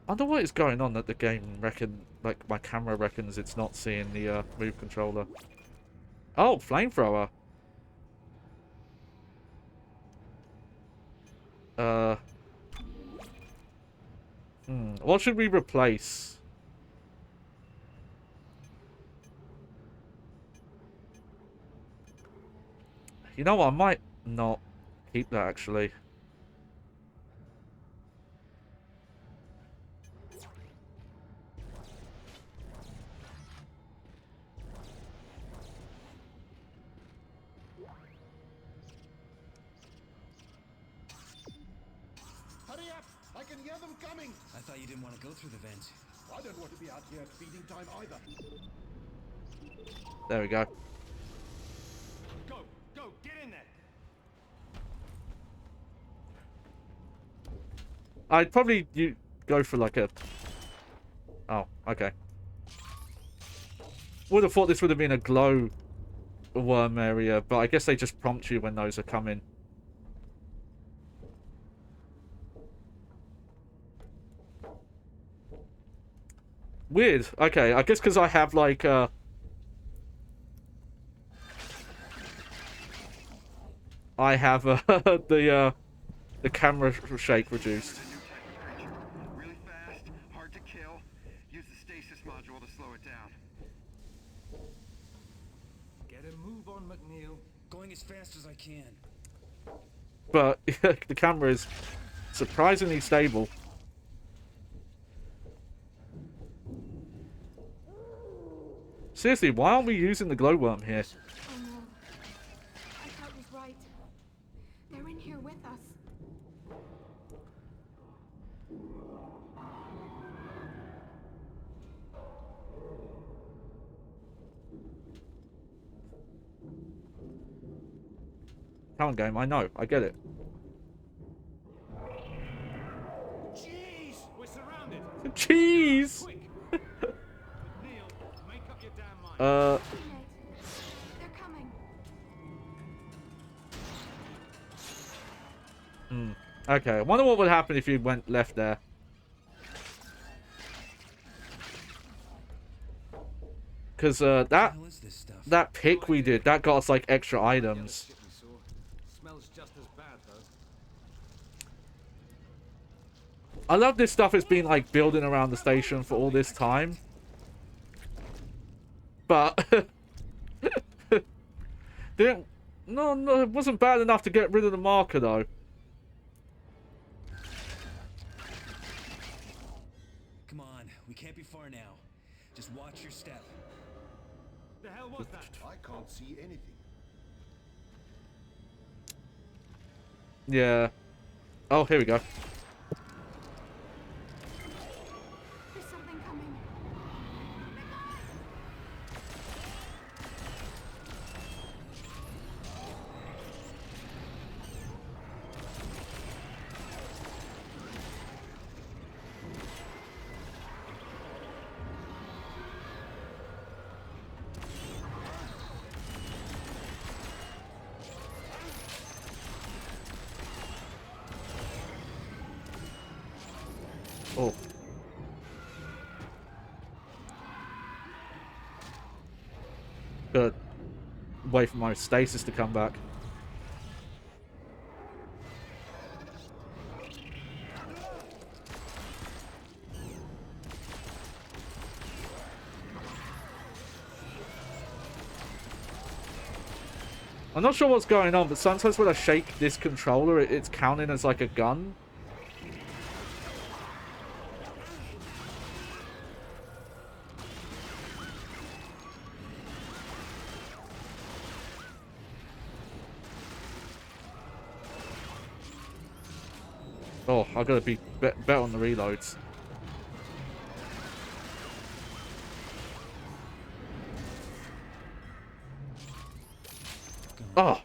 I wonder what is going on that the game like my camera reckons it's not seeing the move controller. Oh, flamethrower. What should we replace? You know what? I might not keep that actually. Hurry up! I can hear them coming! I thought you didn't want to go through the vents. I don't want to be out here at feeding time either. There we go. Go, get in there. I'd probably go for like a... Oh, okay. Would have thought this would have been a glow worm area, but I guess they just prompt you when those are coming. Weird. Okay, I guess because I have like I have the camera shake reduced. Really fast, hard to kill. Use the stasis module to slow it down. Get a move on, McNeil. Going as fast as I can. But the camera is surprisingly stable. Seriously, why aren't we using the glowworm here? Oh no. I thought it was right. They're in here with us. Come on, game. I know. I get it. Jeez, we're surrounded. Cheese! Quick. Neil, make up your damn mind. Ned, they're coming. Okay, I wonder what would happen if you went left there. Because that pick we did, that got us like extra items. Smells just as bad though. I love this stuff has been like building around the station for all this time. But no, it wasn't bad enough to get rid of the marker though. Come on, we can't be far now. Just watch your step. The hell was that? I can't see anything. Yeah. Oh, here we go. There's something coming. Oh. Good. Wait for my stasis to come back. I'm not sure what's going on, but sometimes when I shake this controller, it's counting as like a gun. Oh, I've got to be better on the reloads. Oh!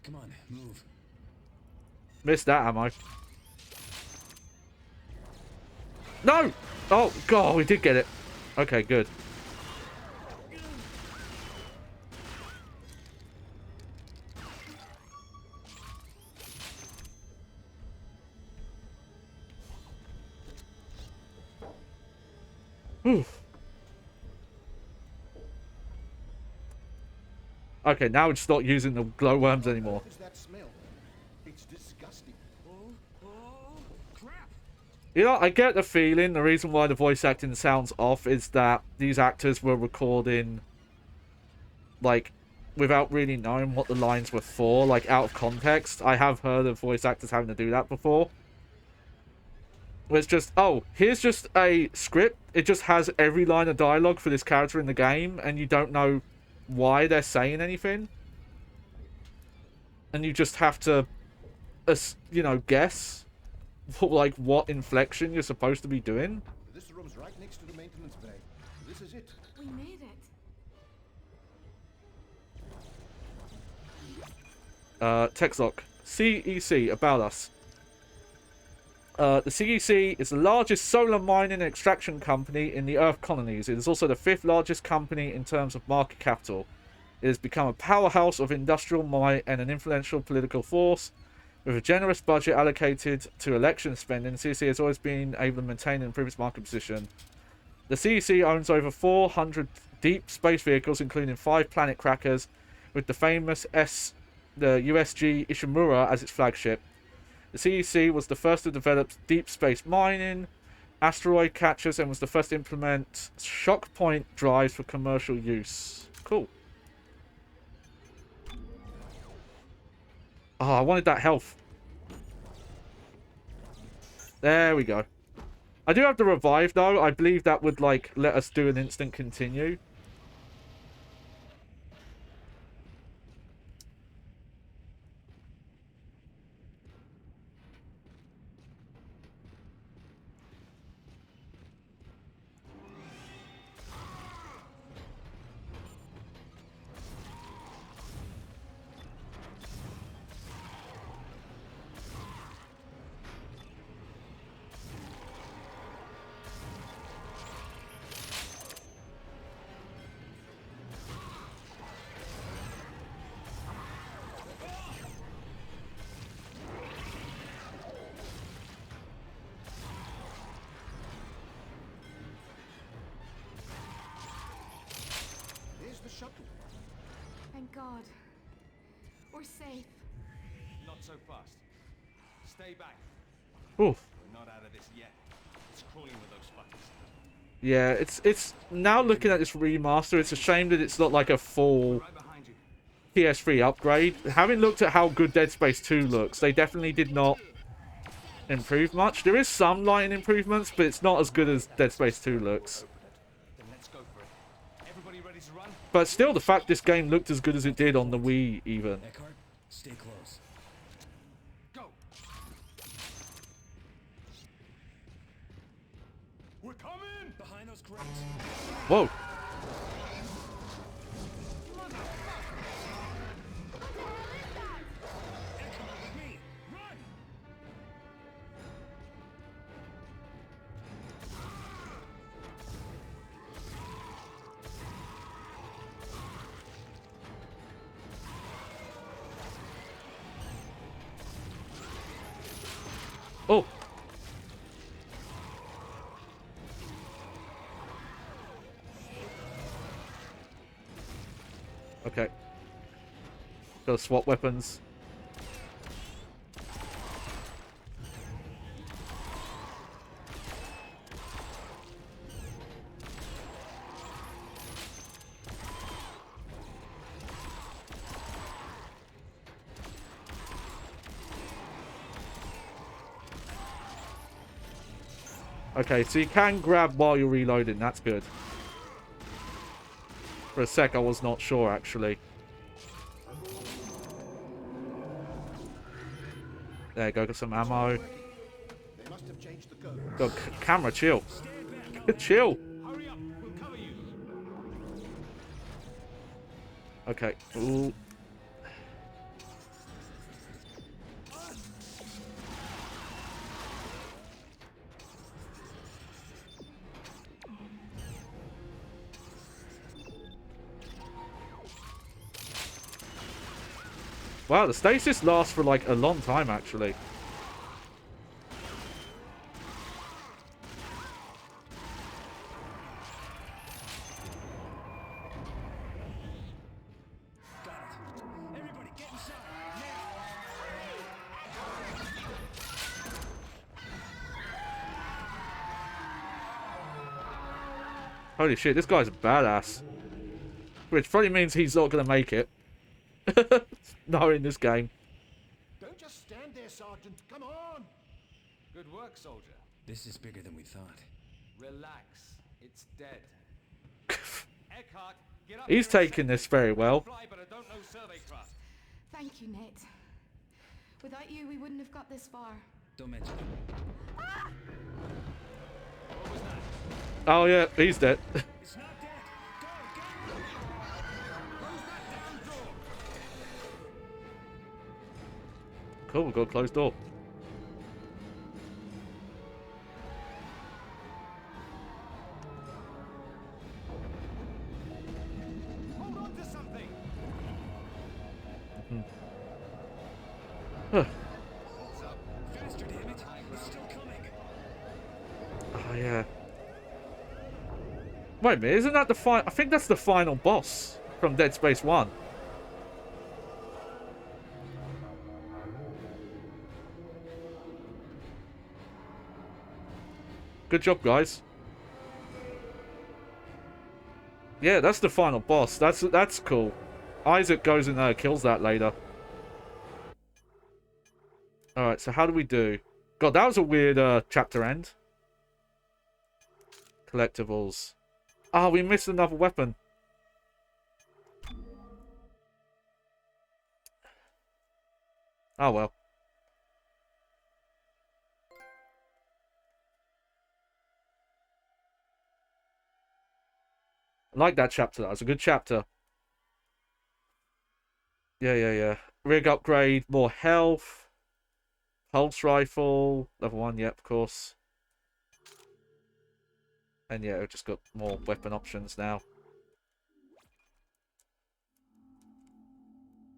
Come on, move. Missed that ammo. No! Oh, God, we did get it. Okay, good. Okay, now it's not using the glowworms anymore. What is that smell? It's disgusting. Crap! You know, I get the feeling the reason why the voice acting sounds off is that these actors were recording, like, without really knowing what the lines were for, like, out of context. I have heard of voice actors having to do that before. Where it's just, oh, here's just a script. It just has every line of dialogue for this character in the game, and you don't know why they're saying anything. And you just have to, you know, guess, like, what inflection you're supposed to be doing. This room's right next to the maintenance bay. This is it. We made it. Text lock. CEC, about us. The CEC is the largest solar mining and extraction company in the Earth colonies. It is also the 5th largest company in terms of market capital. It has become a powerhouse of industrial might and an influential political force. With a generous budget allocated to election spending, the CEC has always been able to maintain and improve its market position. The CEC owns over 400 deep space vehicles, including 5 planet crackers, with the famous the USG Ishimura as its flagship. The CEC was the first to develop deep space mining, asteroid catchers, and was the first to implement shock point drives for commercial use. Cool. Oh, I wanted that health. There we go. I do have the revive, though. I believe that would, like, let us do an instant continue. There's the shuttle. Thank God. We're safe. Not so fast. Stay back. Oof. We're not out of this yet. It's crawling with those fuckers. Yeah, it's now looking at this remaster, it's a shame that it's not like a full Right behind you. PS3 upgrade. Having looked at how good Dead Space 2 looks, they definitely did not improve much. There is some lighting improvements, but it's not as good as Dead Space 2 looks. Then let's go for it. Everybody ready to run? But still, the fact this game looked as good as it did on the Wii, even. Eckhart, stay close. Go. We're coming! Behind those crates. Whoa. Eckhart, with me. Run! Oh. Okay. Gotta swap weapons. Okay, so you can grab while you're reloading. That's good. For a sec, I was not sure, actually. There you go, got some ammo. They must have changed the code. Got camera, chill. Chill. Hurry up. We'll cover you. Okay. Ooh. Wow, the stasis lasts for like a long time, actually. Holy shit, this guy's a badass. Which probably means he's not going to make it. No, in this game. Don't just stand there, Sergeant. Come on. Good work, soldier. This is bigger than we thought. Relax. It's dead. Eckhart, get up He's here and taking save this me. very I well. fly, but I don't know survey craft. Thank you, Nate. Without you, we wouldn't have got this far. Don't mention it. What was that? Oh yeah, he's dead. It's not dead. Go, get it. Close that damn door! Cool, we've got a closed door. Hold on to something! Faster, damn it. It's still coming. Oh yeah. Wait a minute, isn't that the final? I think that's the final boss from Dead Space 1. Good job, guys. Yeah, that's the final boss. That's cool. Isaac goes in there, kills that later. Alright, so how do we do? God, that was a weird chapter end. Collectibles. Ah, we missed another weapon. Oh well. I like that chapter. That was a good chapter. Yeah. Rig upgrade, more health. Pulse rifle, level 1, yep, of course. And yeah, we've just got more weapon options now.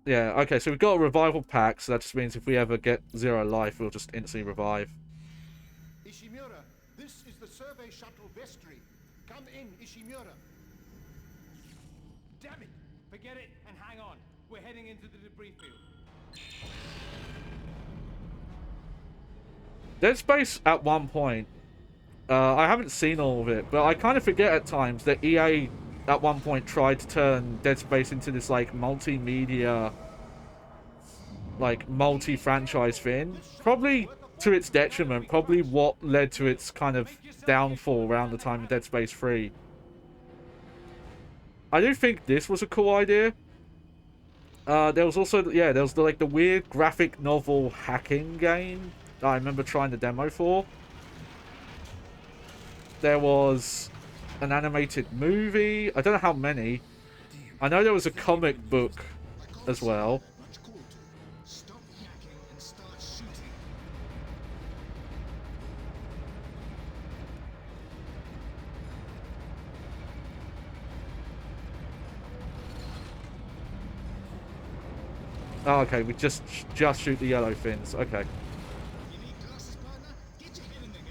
Yeah, okay, so we've got a revival pack, so that just means if we ever get 0 life, we'll just instantly revive. Ishimura, this is the survey shuttle vestry. Come in, Ishimura. Damn it! Forget it and hang on. We're heading into the debris field. Dead Space, at one point, I haven't seen all of it, but I kind of forget at times that EA, at one point, tried to turn Dead Space into this, like, multimedia, like, multi-franchise thing. Probably to its detriment, probably what led to its kind of downfall around the time of Dead Space 3. I do think this was a cool idea. There was also, yeah, there was the, like, the weird graphic novel hacking game that I remember trying the demo for. There was an animated movie. I don't know how many. I know there was a comic book as well. Stop yakking and start shooting. Oh, okay, we just shoot the yellow fins. Okay. You need glasses, partner? Get your head in the game.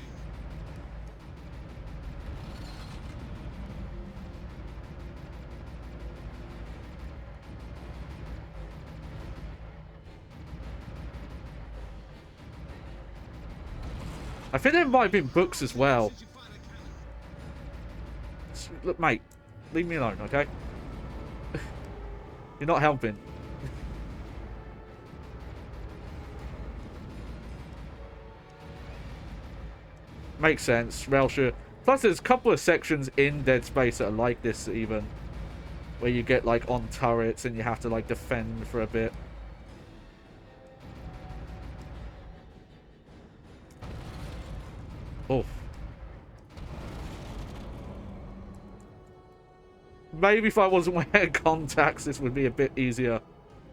I think there might have been books as well. Look, mate, leave me alone, okay? You're not helping. Makes sense, Railshire. Plus, there's a couple of sections in Dead Space that are like this, even. Where you get, like, on turrets and you have to, like, defend for a bit. Oh. Maybe if I wasn't wearing contacts, this would be a bit easier.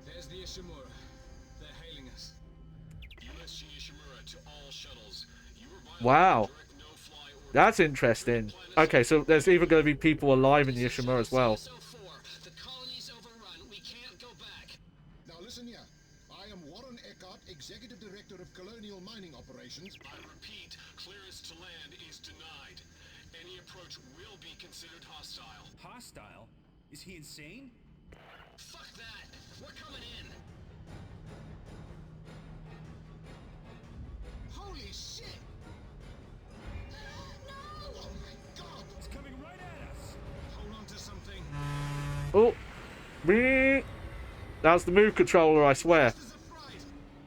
There's the Ishimura. They're hailing us. USG Ishimura to all shuttles. You were Wow. That's interesting. Okay, so there's even going to be people alive in the Ishimura as well. The colony's overrun. We can't go back. Now listen here. I am Warren Eckhart, Executive Director of Colonial Mining Operations. I repeat, clearance to land is denied. Any approach will be considered hostile. Hostile? Is he insane? Fuck that. We're coming in. Holy shit! No! Oh my god! It's coming right at us! Oh. That's the move controller, I swear.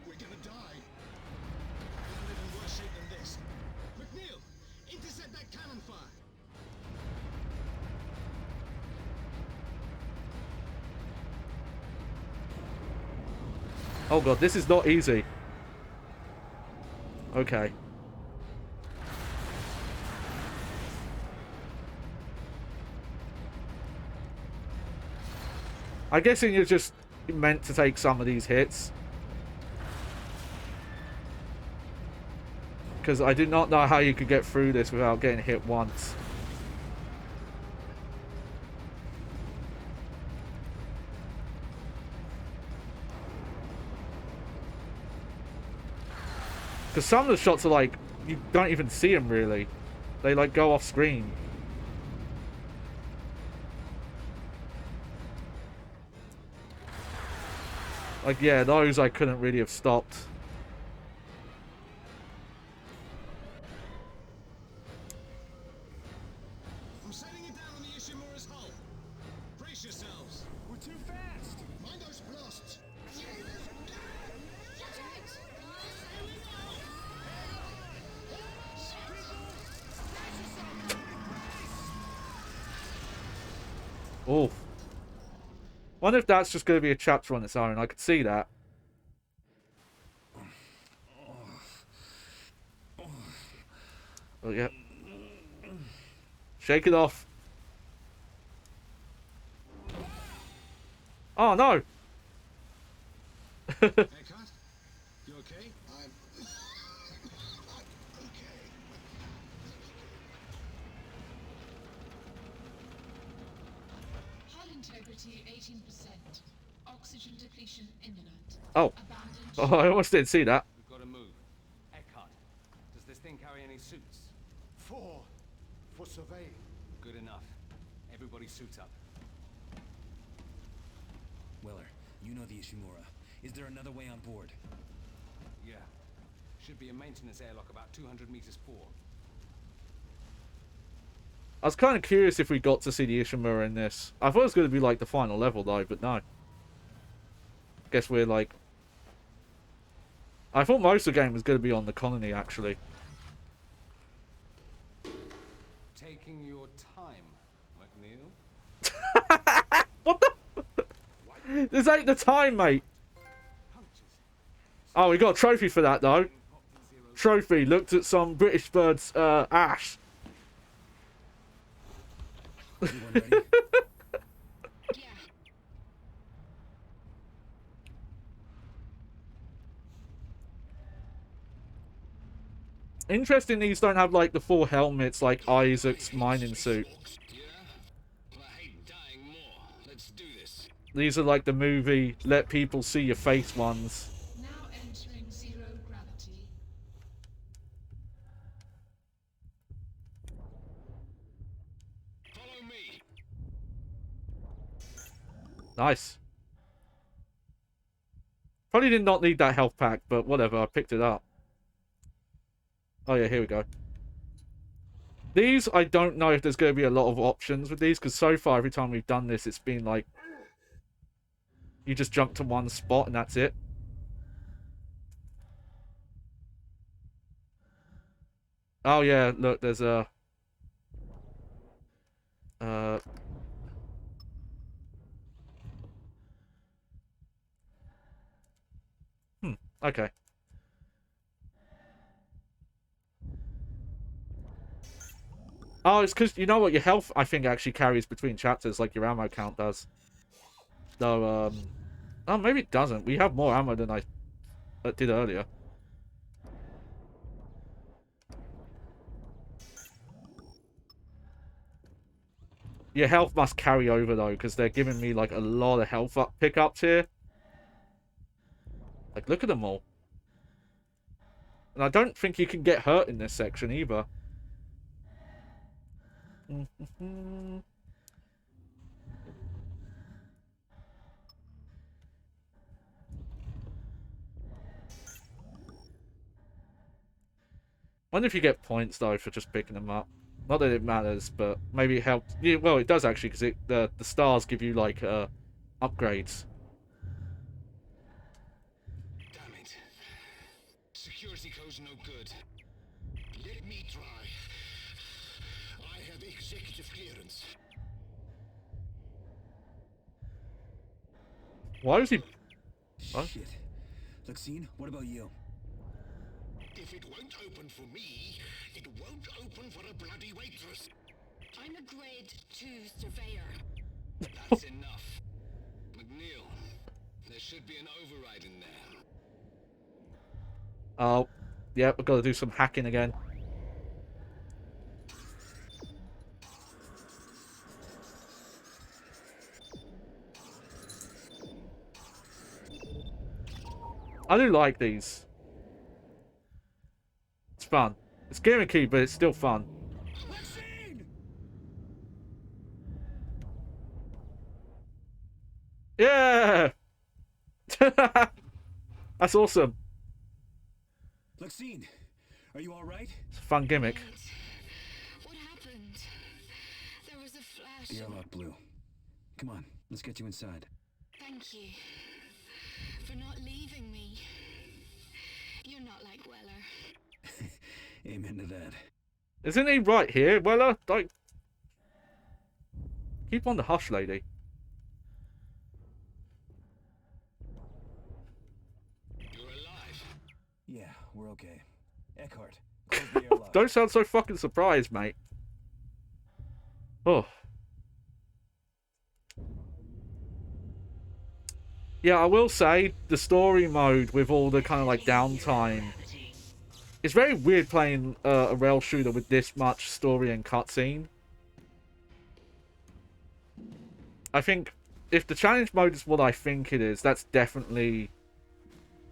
We're gonna die. We'll live in worse shape than this. McNeil, intercept that cannon fire. Oh god, this is not easy. Okay. I'm guessing you're just meant to take some of these hits. Because I did not know how you could get through this without getting hit once. Because some of the shots are like, you don't even see them really. They like go off screen. Like, yeah, those I couldn't really have stopped. I'm setting it down on the Ishimura's hull. Brace yourselves. We're too fast. Mind those blasts. Oh. Wonder if that's just going to be a chapter on its own. I could see that. Oh, yeah. Shake it off. Oh, no. Eckhart, you okay? I'm okay. Hull integrity 18%. Oxygen depletion imminent. Oh. Oh, I almost didn't see that. We've got to move. Eckhart, does this thing carry any suits? For surveying. Good enough. Everybody suits up. Weller, you know the Ishimura. Is there another way on board? Yeah. Should be a maintenance airlock about 200 meters forward. I was kind of curious if we got to see the Ishimura in this. I thought it was going to be like the final level though, but no. Guess we're like... I thought most of the game was going to be on the colony actually. Taking your time, McNeil. What the? This ain't the time, mate. Oh, we got a trophy for that though. Trophy. Looked at some British bird's ash. Everyone ready? Yeah. Interesting these don't have like the full helmets like Isaac's mining suit. Yeah? Well, I hate dying more. Let's do this. These are like the movie let people see your face ones. Now entering zero gravity. Follow me. Nice. Probably did not need that health pack, but whatever, I picked it up. Oh yeah, here we go. These, I don't know if there's going to be a lot of options with these, because so far, every time we've done this, it's been like... You just jump to one spot and that's it. Oh yeah, look, there's a... Okay. Oh, it's because, you know what, your health, I think, actually carries between chapters, like your ammo count does. Though, oh, maybe it doesn't. We have more ammo than I did earlier. Your health must carry over, though, because they're giving me, like, a lot of health pickups here. Like, look at them all. And I don't think you can get hurt in this section, either. Wonder if you get points, though, for just picking them up. Not that it matters, but maybe it helps. Yeah, well, it does actually, because the stars give you like upgrades. Damn it. Security code's no good. Let me try. I have executive clearance. Why was he? What? Shit. Luxine, what about you? If it won't open for me, it won't open for a bloody waitress. I'm a grade 2 surveyor. That's enough. McNeil, there should be an override in there. Oh, yeah, we've got to do some hacking again. I do like these. It's fun. It's gimmicky, but it's still fun. Yeah! That's awesome. Luxine, are you all right? It's a fun gimmick. What happened? There was a flash. The airlock blew. Come on, let's get you inside. Thank you for not leaving me. You're not like Weller. Amen to that. Isn't he right here, Weller? Like, keep on the hush, lady. You're alive. Yeah, we're okay. Eckhart, close the airlock. Don't sound so fucking surprised, mate. Oh. Yeah, I will say, the story mode with all the kind of like downtime. It's very weird playing a rail shooter with this much story and cutscene. I think if the challenge mode is what I think it is, that's definitely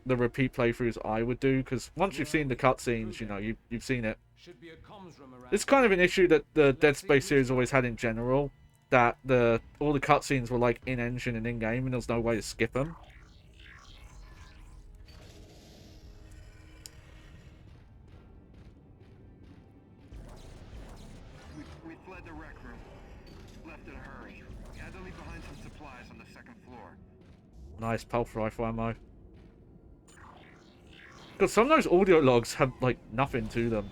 the repeat playthroughs I would do, because once you've seen the cutscenes, you know, you've seen it. It's kind of an issue that the Dead Space series always had in general, that all the cutscenes were like in-engine and in-game, and there was no way to skip them. We fled the rec room. Left in a hurry. We had to leave behind some supplies on the second floor. Nice pulse rifle ammo. Because some of those audio logs have like nothing to them.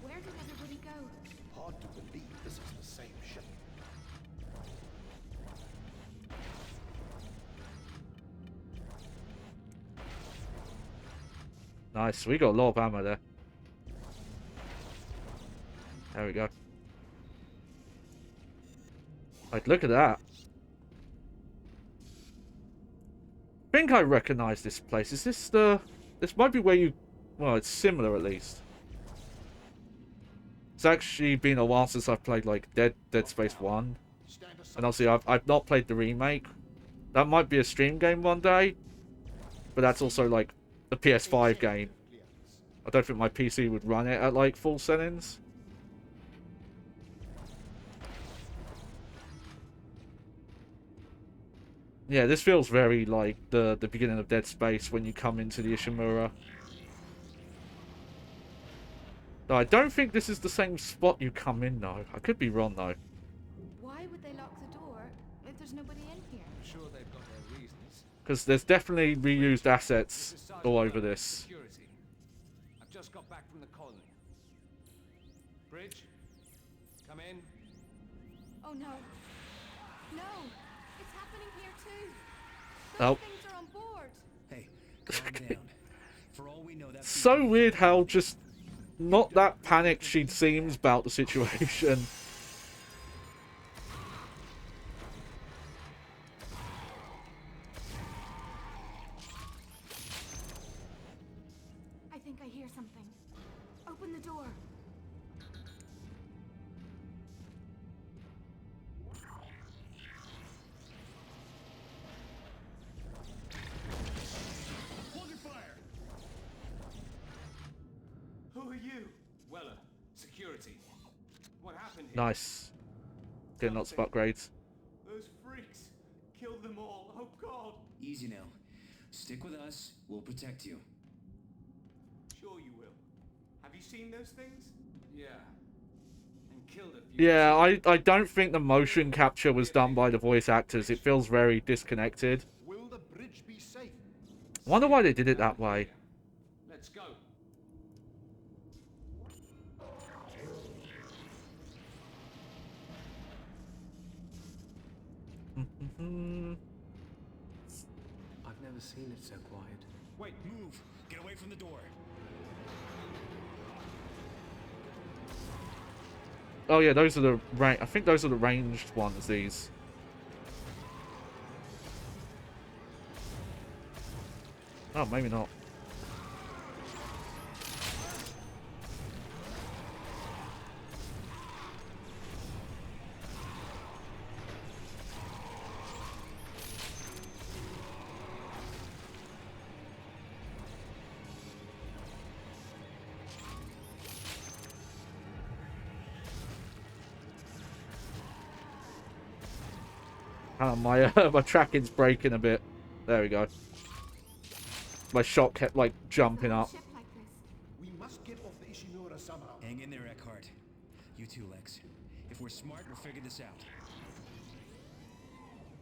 Where did everybody go? Hard to believe this is the same ship. Nice, we got a lot of ammo there. There we go. Like, look at that. I think I recognize this place. Is this the... This might be where you... Well, it's similar at least. It's actually been a while since I've played, like, Dead Space 1. And obviously, I've not played the remake. That might be a stream game one day. But that's also, like, a PS5 game. I don't think my PC would run it at, like, full settings. Yeah, this feels very like the beginning of Dead Space when you come into the Ishimura. No, I don't think this is the same spot you come in, though. I could be wrong, though. Why would they lock the door if there's nobody in here? I'm sure they've got their reasons. Because there's definitely reused assets all over this. Security. I've just got back from the colony. Bridge, come in. Oh no. No! It's happening here too! Oh. Those things are on board! Hey, calm down. For all we know, that's So weird how just not that panicked she seems about the situation. I think I hear something. Open the door. Hold your fire! Who are you? Weller, security. What happened here? Nice. Getting lots of upgrades. Those freaks killed them all. Oh God. easy now. Stick with us. We'll protect you. Sure you will. Have you seen those things? Yeah. killed a few. Yeah, I don't think the motion capture was done by the voice actors. It feels very disconnected. Will the bridge be safe? I wonder why they did it that way. Let's go. I've never seen it so quiet. Wait, move! Get away from the door. Oh yeah, those are the I think those are the ranged ones. These. Oh, maybe not. My my tracking's breaking a bit. There we go. My shot kept like jumping up. We must get off the Ishimura somehow. Hang in there, Eckhart. You too, Lex. If we're smart, we'll figure this out.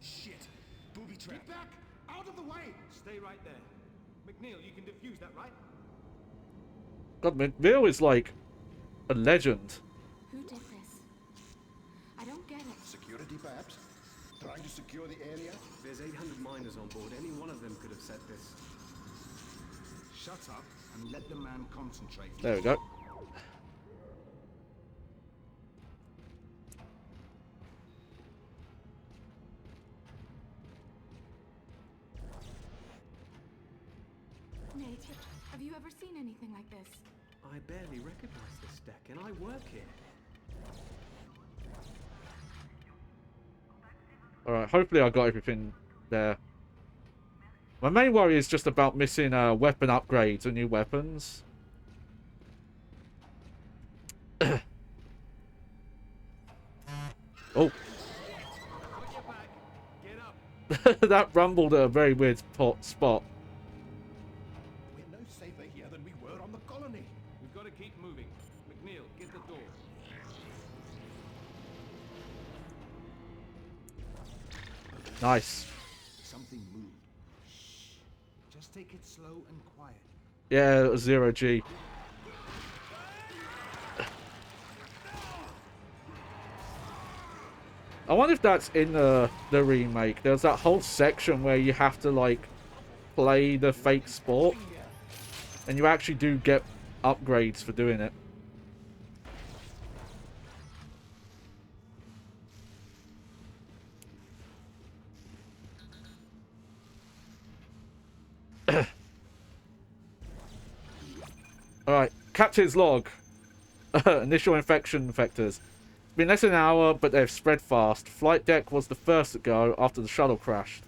Shit! Booby trap! Get back! Out of the way! Stay right there. McNeil, you can defuse that, right? God, McNeil is like a legend. Who did this? I don't get it. Security, perhaps? Trying to secure the area? There's 800 miners on board. Any one of them could have set this. Shut up and let the man concentrate. There we go. Nate, have you ever seen anything like this? I barely recognize this deck, and I work here. Alright, hopefully I got everything there. My main worry is just about missing weapon upgrades and new weapons. Oh. That rumbled at a very weird spot. We're no safer here than we were on the colony. We've got to keep moving. McNeil, get the door. Nice. Something moved. Shh. Just take it slow and quiet. Yeah, 0G. I wonder if that's in the remake. There's that whole section where you have to like play the fake sport, and you actually do get upgrades for doing it. Alright, Captain's log. Initial infection vectors. It's been less than an hour, but they've spread fast. Flight deck was the first to go after the shuttle crashed.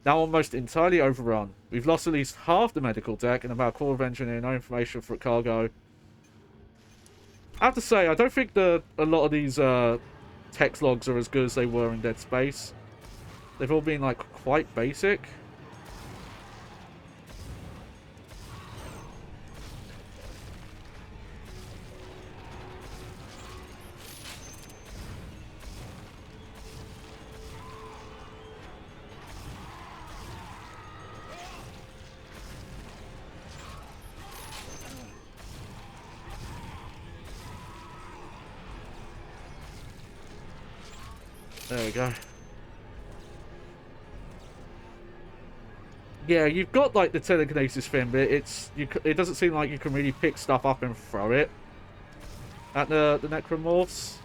Now almost entirely overrun. We've lost at least half the medical deck and about a quarter of engineering, no information for cargo. I have to say, I don't think a lot of these text logs are as good as they were in Dead Space. They've all been like quite basic. There we go. Yeah, you've got like the telekinesis thing, but it doesn't seem like you can really pick stuff up and throw it at the necromorphs.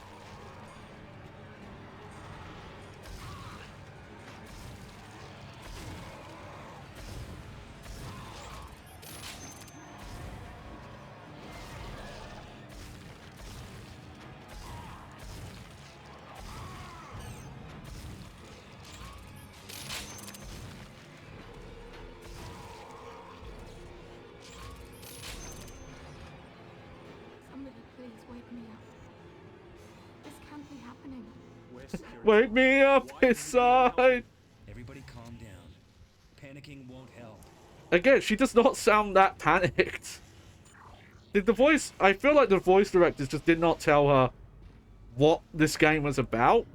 Somebody please wake me up. This can't be happening. Wake me up inside! Everybody calm down. Panicking won't help. Again, she does not sound that panicked. Did the voice... I feel like the voice directors just did not tell her what this game was about.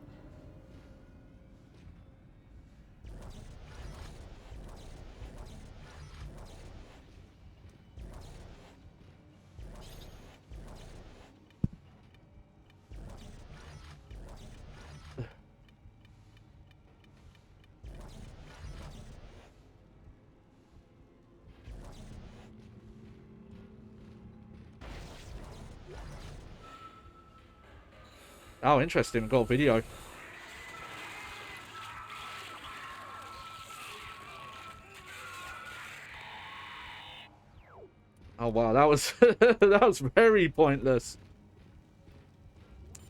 Oh, interesting. Got a video. Oh wow, that was that was very pointless.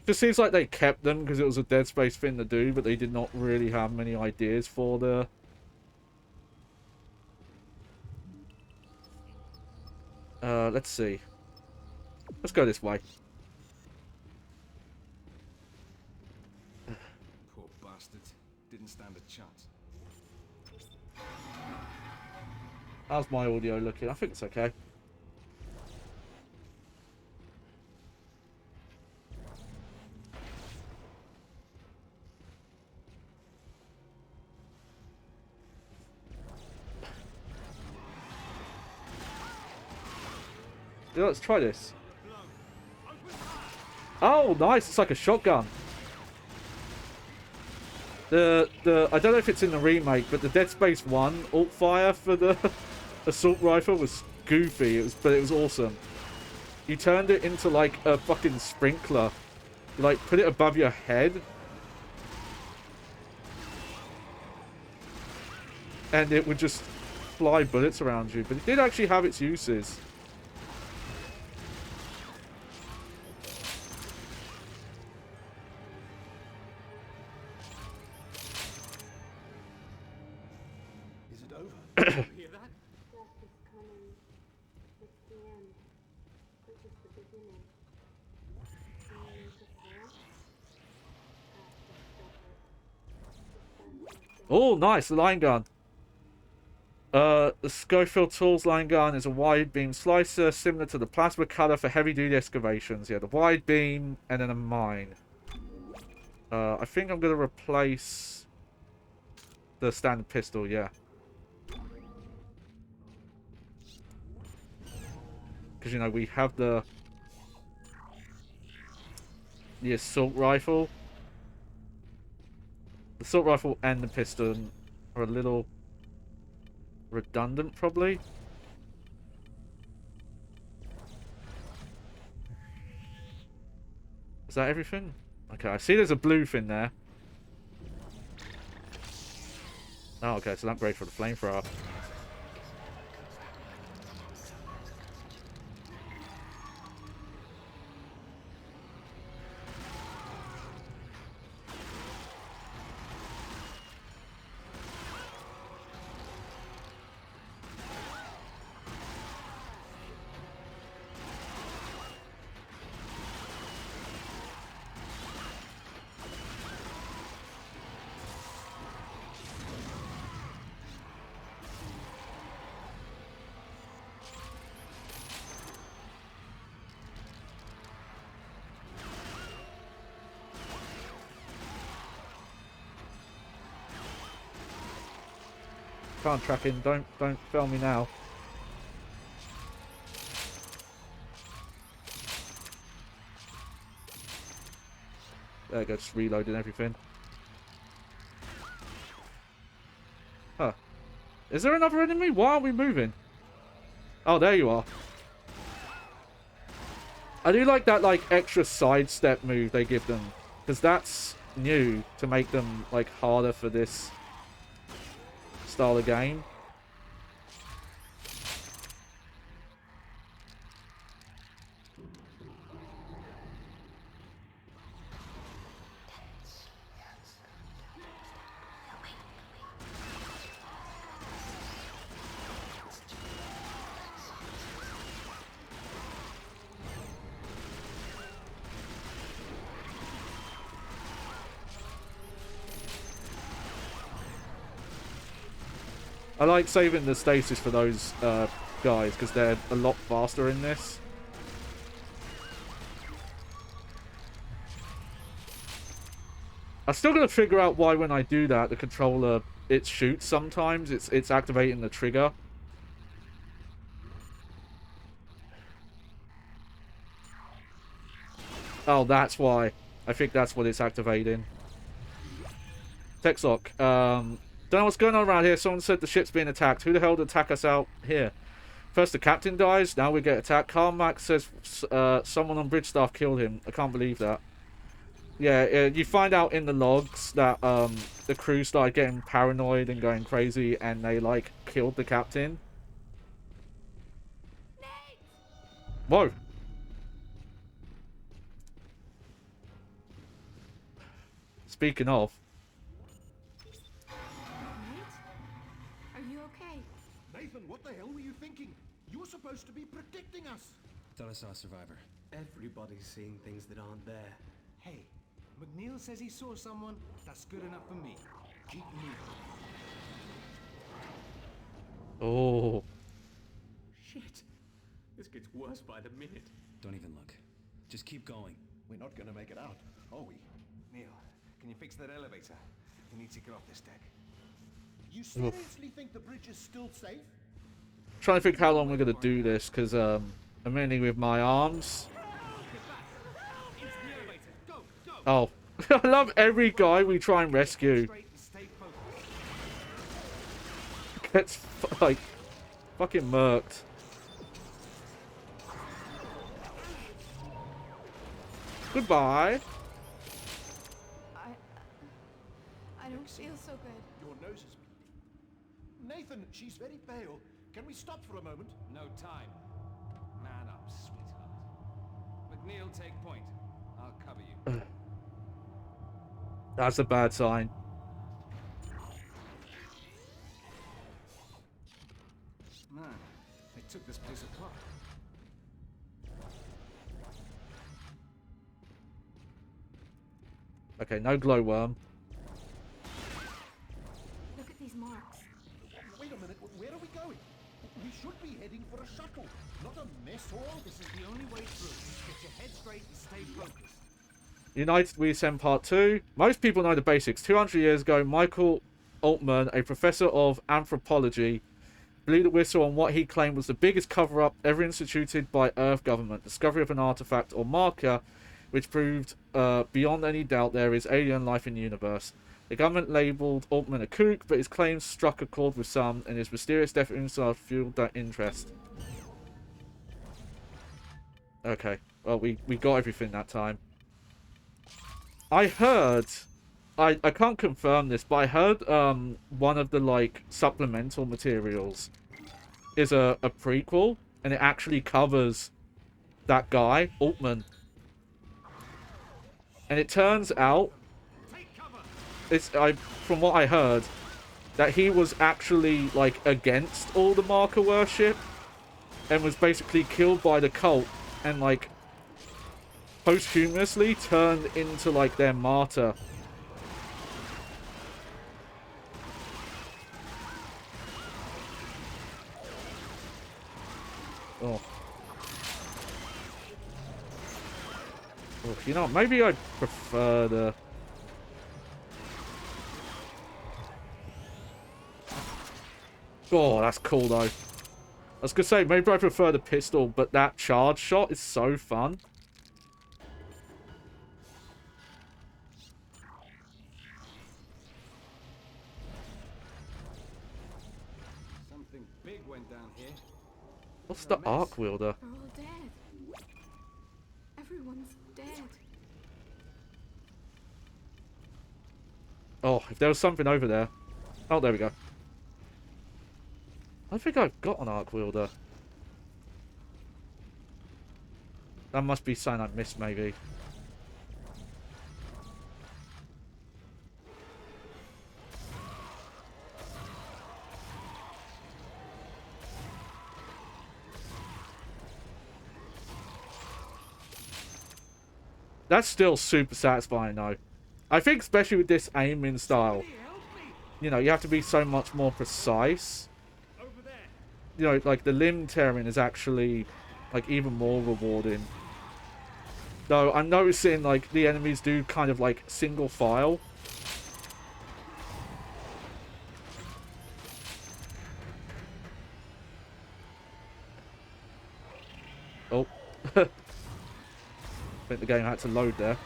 Just seems like they kept them because it was a Dead Space thing to do, but they did not really have many ideas for the. Let's see. Let's go this way. Poor bastard. Didn't stand a chance. How's my audio looking? I think it's okay. Yeah, let's try this. Oh, nice! It's like a shotgun. I don't know if it's in the remake, but the Dead Space 1 alt fire for the assault rifle was goofy. But it was awesome. You turned it into like a fucking sprinkler. You like put it above your head, and it would just fly bullets around you. But it did actually have its uses. Oh, nice, the line gun. The Schofield Tools line gun is a wide beam slicer similar to the plasma cutter for heavy duty excavations. Yeah, the wide beam and then a mine. I think I'm going to replace the standard pistol, yeah. Because, you know, we have the assault rifle. The assault rifle and the piston are a little redundant, probably. Is that everything? Okay, I see there's a blue thing there. Oh, okay, so an upgrade for the flamethrower. Can't track in. Don't fail me now. There we go, just reloading everything. Huh. Is there another enemy? Why aren't we moving? Oh, there you are. I do like that, like, extra sidestep move they give them. Because that's new to make them, like, harder for this style of game. I like saving the stasis for those guys because they're a lot faster in this. I'm still gonna figure out why when I do that, the controller, it shoots sometimes. It's activating the trigger. Oh, that's why. I think that's what it's activating. Text lock. Don't know what's going on around here. Someone said the ship's being attacked. Who the hell would attack us out here? First the captain dies, now we get attacked. Carmack says someone on bridge staff killed him. I can't believe that. Yeah, you find out in the logs that the crew started getting paranoid and going crazy, and they like killed the captain. Whoa. Speaking of. Are you okay? Nathan, what the hell were you thinking? You were supposed to be protecting us. Thought I saw a survivor. Everybody's seeing things that aren't there. Hey, McNeil says he saw someone. That's good enough for me. Keep moving. Oh. Shit. This gets worse by the minute. Don't even look. Just keep going. We're not going to make it out, are we? Neil, can you fix that elevator? We need to get off this deck. You seriously think the bridge is still safe? Trying to think how long we're gonna do this, because I'm mainly with my arms. Oh. I love every guy we try and rescue. Gets like fucking murked. Goodbye. I don't feel so good. Your nose is bleeding. Nathan, she's very pale. Can we stop for a moment? No time. Man up, sweetheart. McNeil, take point. I'll cover you. That's a bad sign. Man, they took this place apart. Okay, no glowworm. Look at these marks. Wait a minute, where are we going? We should be heading for a shuttle, not a mess hall. This is the only way through. Get your head straight and stay focused. United We Ascend Part 2. Most people know the basics. 200 years ago, Michael Altman, a professor of anthropology, blew the whistle on what he claimed was the biggest cover-up ever instituted by Earth government. Discovery of an artifact or marker which proved beyond any doubt there is alien life in the universe. The government labelled Altman a kook, but his claims struck a chord with some, and his mysterious death inside fueled that interest. Okay, well, we got everything that time. I heard, I can't confirm this, but I heard one of the, like, supplemental materials is a prequel, and it actually covers that guy, Altman. And it turns out, from what I heard, that he was actually, like, against all the marker worship, and was basically killed by the cult, and, like, posthumously turned into, like, their martyr. Oh. Oh, you know, maybe I'd prefer the... Oh, that's cool, though. I was gonna say, maybe I prefer the pistol, but that charge shot is so fun. Something big went down here. What's the arc wielder? They're all dead. Everyone's dead. Oh, if there was something over there. Oh, there we go. I think I've got an arc wielder. That must be something I missed, maybe. That's still super satisfying, though. I think especially with this aiming style, you know, you have to be so much more precise. You know, like, the limb tearing is actually, like, even more rewarding. Though, I'm noticing, like, the enemies do kind of, like, single file. the game had to load there.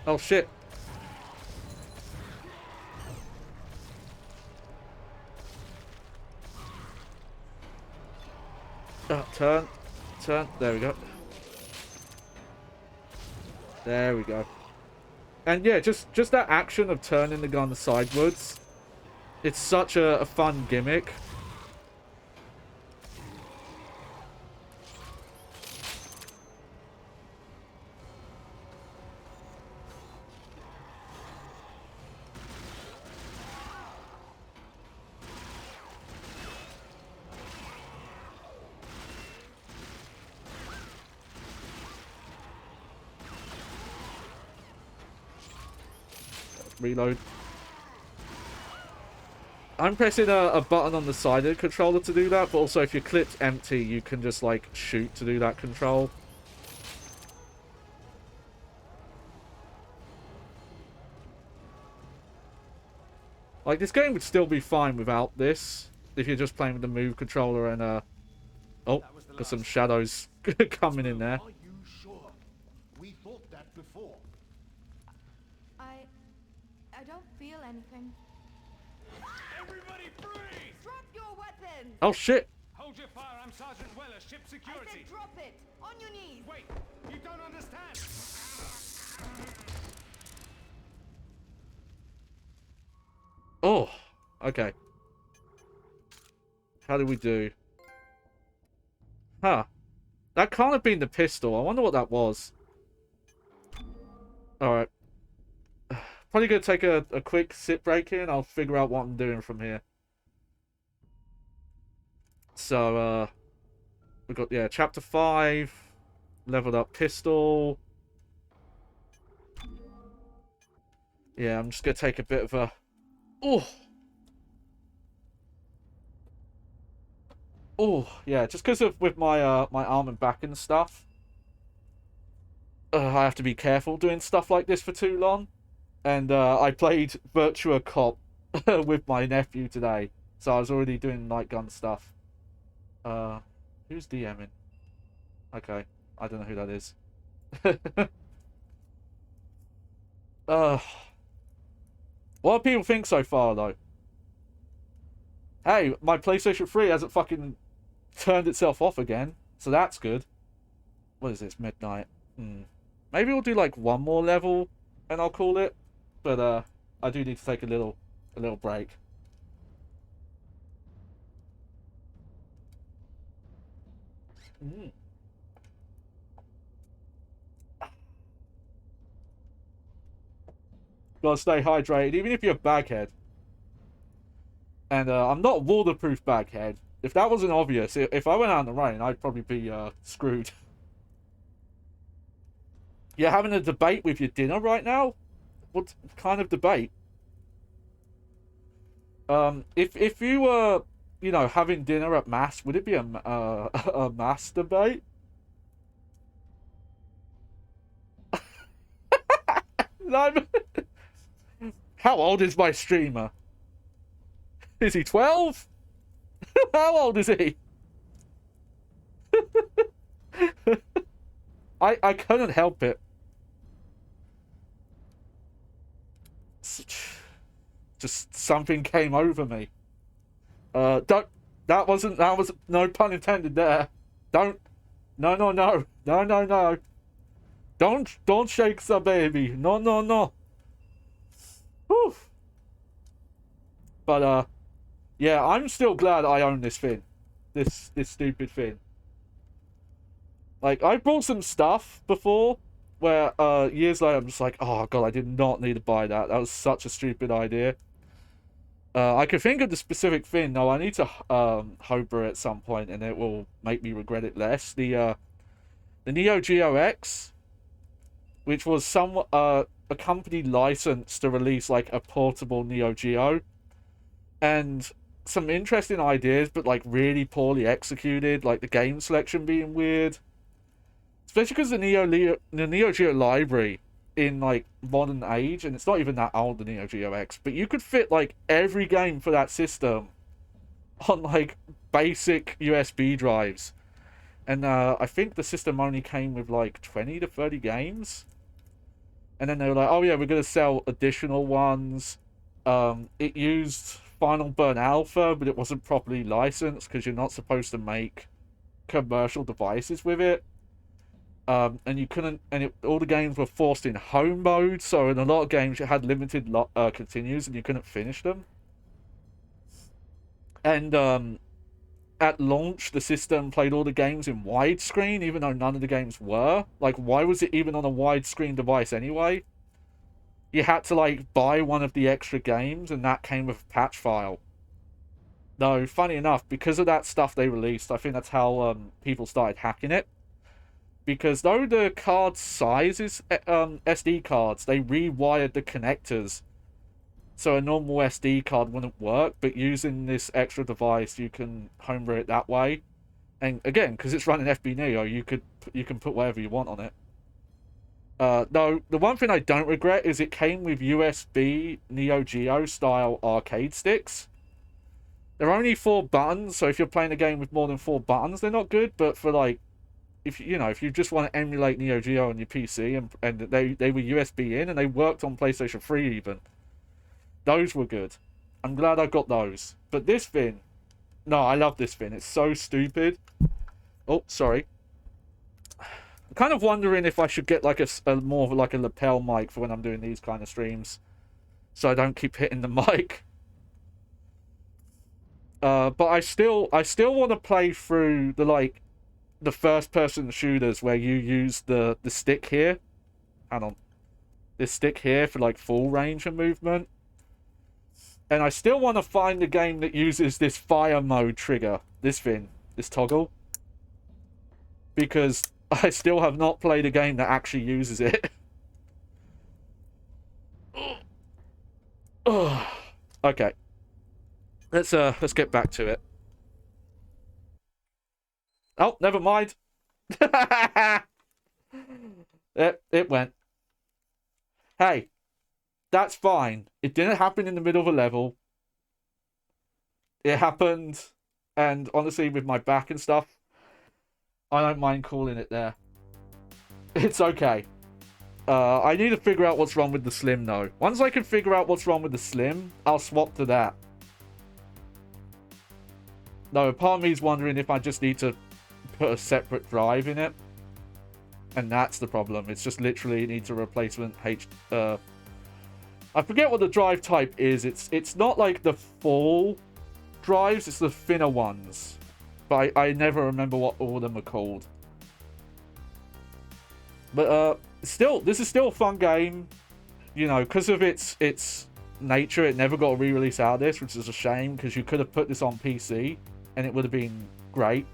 Oh shit. Turn. Turn. There we go. There we go. And yeah, just that action of turning the gun sideways. It's such a fun gimmick. Reload. I'm pressing a button on the side of the controller to do that, but also if your clip's empty, you can just like shoot to do that control. Like, this game would still be fine without this, if you're just playing with the move controller and oh, got some shadows coming in there. Are you sure? We thought that before. I don't feel anything. Everybody freeze! Drop your weapons! Oh shit! Hold your fire, I'm Sergeant Weller, ship I security. said drop it! On your knees! Wait, you don't understand! Oh, okay. How do we do? Huh. That can't have been the pistol. I wonder what that was. Alright. Probably gonna take a quick sit break here and I'll figure out what I'm doing from here. So, we've got, yeah, Chapter 5. Leveled up pistol. Yeah, I'm just gonna take a bit of a... Oh! Oh, yeah, just because of with my my arm and back and stuff. I have to be careful doing stuff like this for too long. And I played Virtua Cop with my nephew today. So I was already doing light gun stuff. Who's DMing? Okay, I don't know who that is. What do people think so far, though? Hey, my PlayStation 3 hasn't fucking turned itself off again. So that's good. What is this? Midnight. Maybe we'll do like one more level and I'll call it. But I do need to take a little break. Gotta stay hydrated, even if you're a baghead. And I'm not a waterproof baghead. If that wasn't obvious, if I went out in the rain, I'd probably be screwed. You're having a debate with your dinner right now? What kind of debate? If you were, you know, having dinner at mass, would it be a mass debate? How old is my streamer? Is he 12? How old is he? I couldn't help it. Just something came over me. That was no pun intended there. No. Don't shake the baby. No. Whew. But yeah, I'm still glad I own this thing. This stupid thing. Like, I bought some stuff before where years later I'm just like, oh god, I did not need to buy that. That was such a stupid idea. I could think of the specific thing. No, I need to hober it at some point and it will make me regret it less. The Neo Geo X, which was a company license to release like a portable Neo Geo, and some interesting ideas, but like really poorly executed, like the game selection being weird. Especially because the Neo Geo library in like modern age, and it's not even that old, the Neo Geo X, but you could fit like every game for that system on like basic USB drives. And I think the system only came with like 20 to 30 games. And then they were like, oh yeah, we're going to sell additional ones. It used Final Burn Alpha, but it wasn't properly licensed because you're not supposed to make commercial devices with it. And you couldn't, and all the games were forced in home mode, so in a lot of games you had limited continues and you couldn't finish them. And at launch, the system played all the games in widescreen, even though none of the games were. Like, why was it even on a widescreen device anyway? You had to, like, buy one of the extra games, and that came with a patch file. Though, funny enough, because of that stuff they released, I think that's how people started hacking it. Because though the card size is SD cards, they rewired the connectors. So a normal SD card wouldn't work, but using this extra device, you can homebrew it that way. And again, because it's running FB Neo, you can put whatever you want on it. Though, the one thing I don't regret is it came with USB Neo Geo style arcade sticks. They're only 4 buttons, so if you're playing a game with more than 4 buttons, they're not good, but for like, if you just want to emulate Neo Geo on your PC, and they were USB in, and they worked on PlayStation 3 even. Those were good. I'm glad I got those. But this thing, no, I love this thing. It's so stupid. Oh, sorry. I'm kind of wondering if I should get like a more of like a lapel mic for when I'm doing these kind of streams, so I don't keep hitting the mic. But I still want to play through the first-person shooters where you use the stick here. Hang on. This stick here for like full range of movement. And I still want to find the game that uses this fire mode trigger. This thing. This toggle. Because I still have not played a game that actually uses it. Okay. Let's get back to it. Oh, never mind. It went. Hey, that's fine. It didn't happen in the middle of a level. It happened, and honestly, with my back and stuff, I don't mind calling it there. It's okay. I need to figure out what's wrong with the Slim, though. Once I can figure out what's wrong with the Slim, I'll swap to that. No, part of me is wondering if I just need to put a separate drive in it. And that's the problem. It's just literally needs a replacement I forget what the drive type is. It's not like the full drives, it's the thinner ones. But I never remember what all of them are called. But still, this is still a fun game. You know, because of its nature, it never got a re-release out of this, which is a shame, because you could have put this on PC and it would have been great.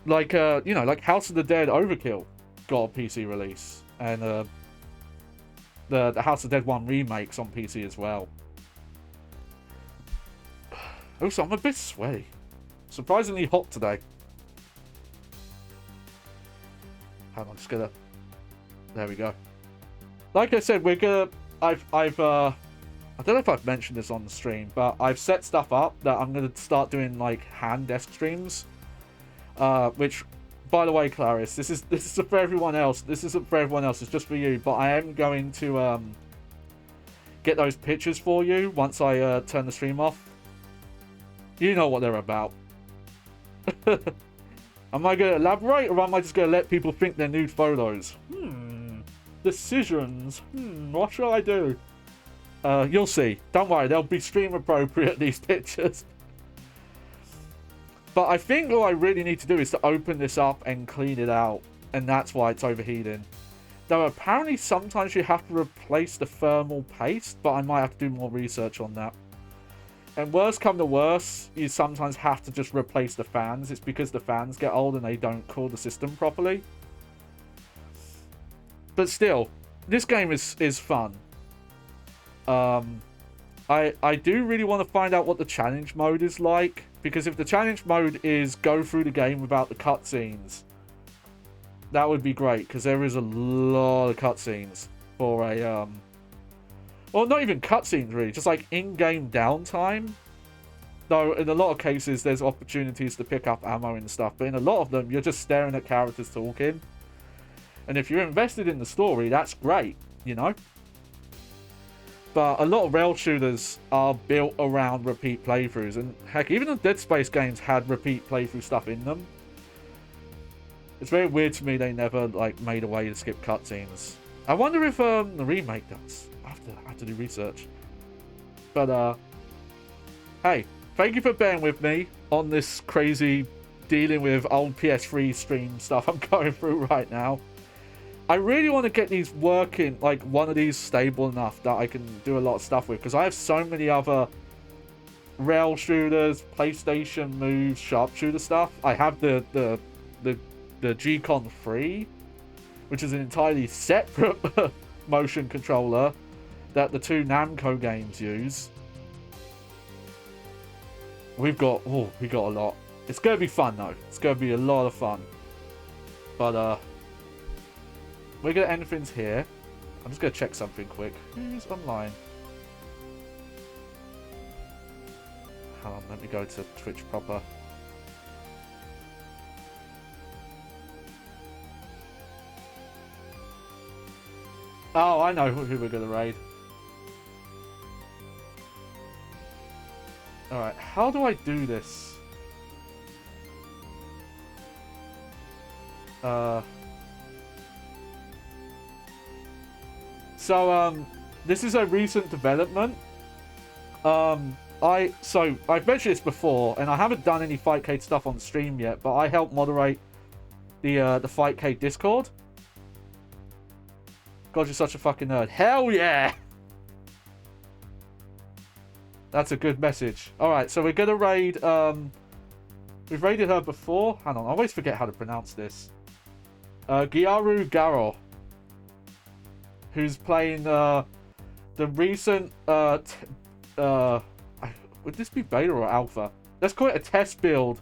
Like, like House of the Dead Overkill got a PC release. And the House of the Dead 1 remake's on PC as well. Also, I'm a bit sweaty. Surprisingly hot today. Hang on, just gonna... There we go. Like I said, we're gonna... I don't know if I've mentioned this on the stream, but I've set stuff up that I'm gonna start doing, like, hand desk streams. Which, by the way, Clarice, this is for everyone else. This isn't for everyone else. It's just for you. But I am going to get those pictures for you once I turn the stream off. You know what they're about. Am I going to elaborate, or am I just going to let people think they're nude photos? Decisions. What shall I do? You'll see. Don't worry, they'll be stream appropriate, these pictures. But I think all I really need to do is to open this up and clean it out. And that's why it's overheating. Though apparently sometimes you have to replace the thermal paste, but I might have to do more research on that. And worst come to worst, you sometimes have to just replace the fans. It's because the fans get old and they don't cool the system properly. But still, this game is fun. I do really want to find out what the challenge mode is like. Because if the challenge mode is go through the game without the cutscenes, That would be great, because there is a lot of cutscenes for a, well, not even cutscenes, really. Just, like, in-game downtime. Though, in a lot of cases, there's opportunities to pick up ammo and stuff. But in a lot of them, you're just staring at characters talking. And if you're invested in the story, that's great, you know? But a lot of rail shooters are built around repeat playthroughs. And, heck, even the Dead Space games had repeat playthrough stuff in them. It's very weird to me they never, like, made a way to skip cutscenes. I wonder if the remake does. I have to do research. But, hey, thank you for bearing with me on this crazy dealing with old PS3 stream stuff I'm going through right now. I really want to get these working, like, one of these stable enough that I can do a lot of stuff with. Because I have so many other rail shooters, PlayStation moves, sharpshooter stuff. I have the G-Con 3, which is an entirely separate motion controller that the two Namco games use. We got a lot. It's gonna be fun though. It's gonna be a lot of fun. But we're gonna end things here. I'm just gonna check something quick. Who's online? Hold on, let me go to Twitch proper. Oh, I know who we're gonna raid. Alright, how do I do this? So, this is a recent development. I've mentioned this before, and I haven't done any Fightcade stuff on stream yet, but I help moderate the Fightcade Discord. God, you're such a fucking nerd. Hell yeah! That's a good message. Alright, so we're gonna raid, we've raided her before. Hang on, I always forget how to pronounce this. Gyaru Garo. Who's playing, the recent, would this be beta or alpha? Let's call it a test build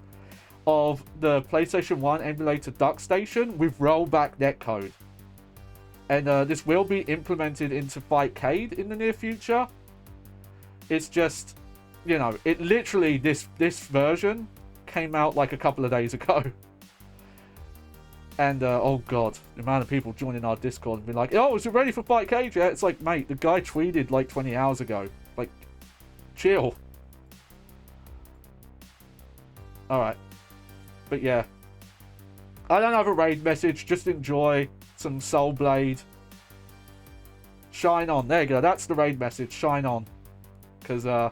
of the PlayStation 1 emulator Duck Station with rollback netcode. And this will be implemented into Fightcade in the near future. It's just, you know, it literally, this version came out like a couple of days ago. And, oh god, the amount of people joining our Discord and being like, oh, is it ready for Fightcade yet? It's like, mate, the guy tweeted like 20 hours ago. Like, chill. Alright. But yeah. I don't have a raid message, just enjoy some Soul Blade. Shine on. There you go. That's the raid message. Shine on. Because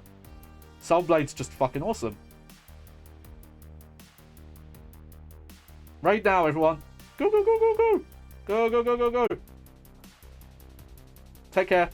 Soul Blade's just fucking awesome. Raid now, everyone. Go, go, go, go, go. Go, go, go, go, go. Take care.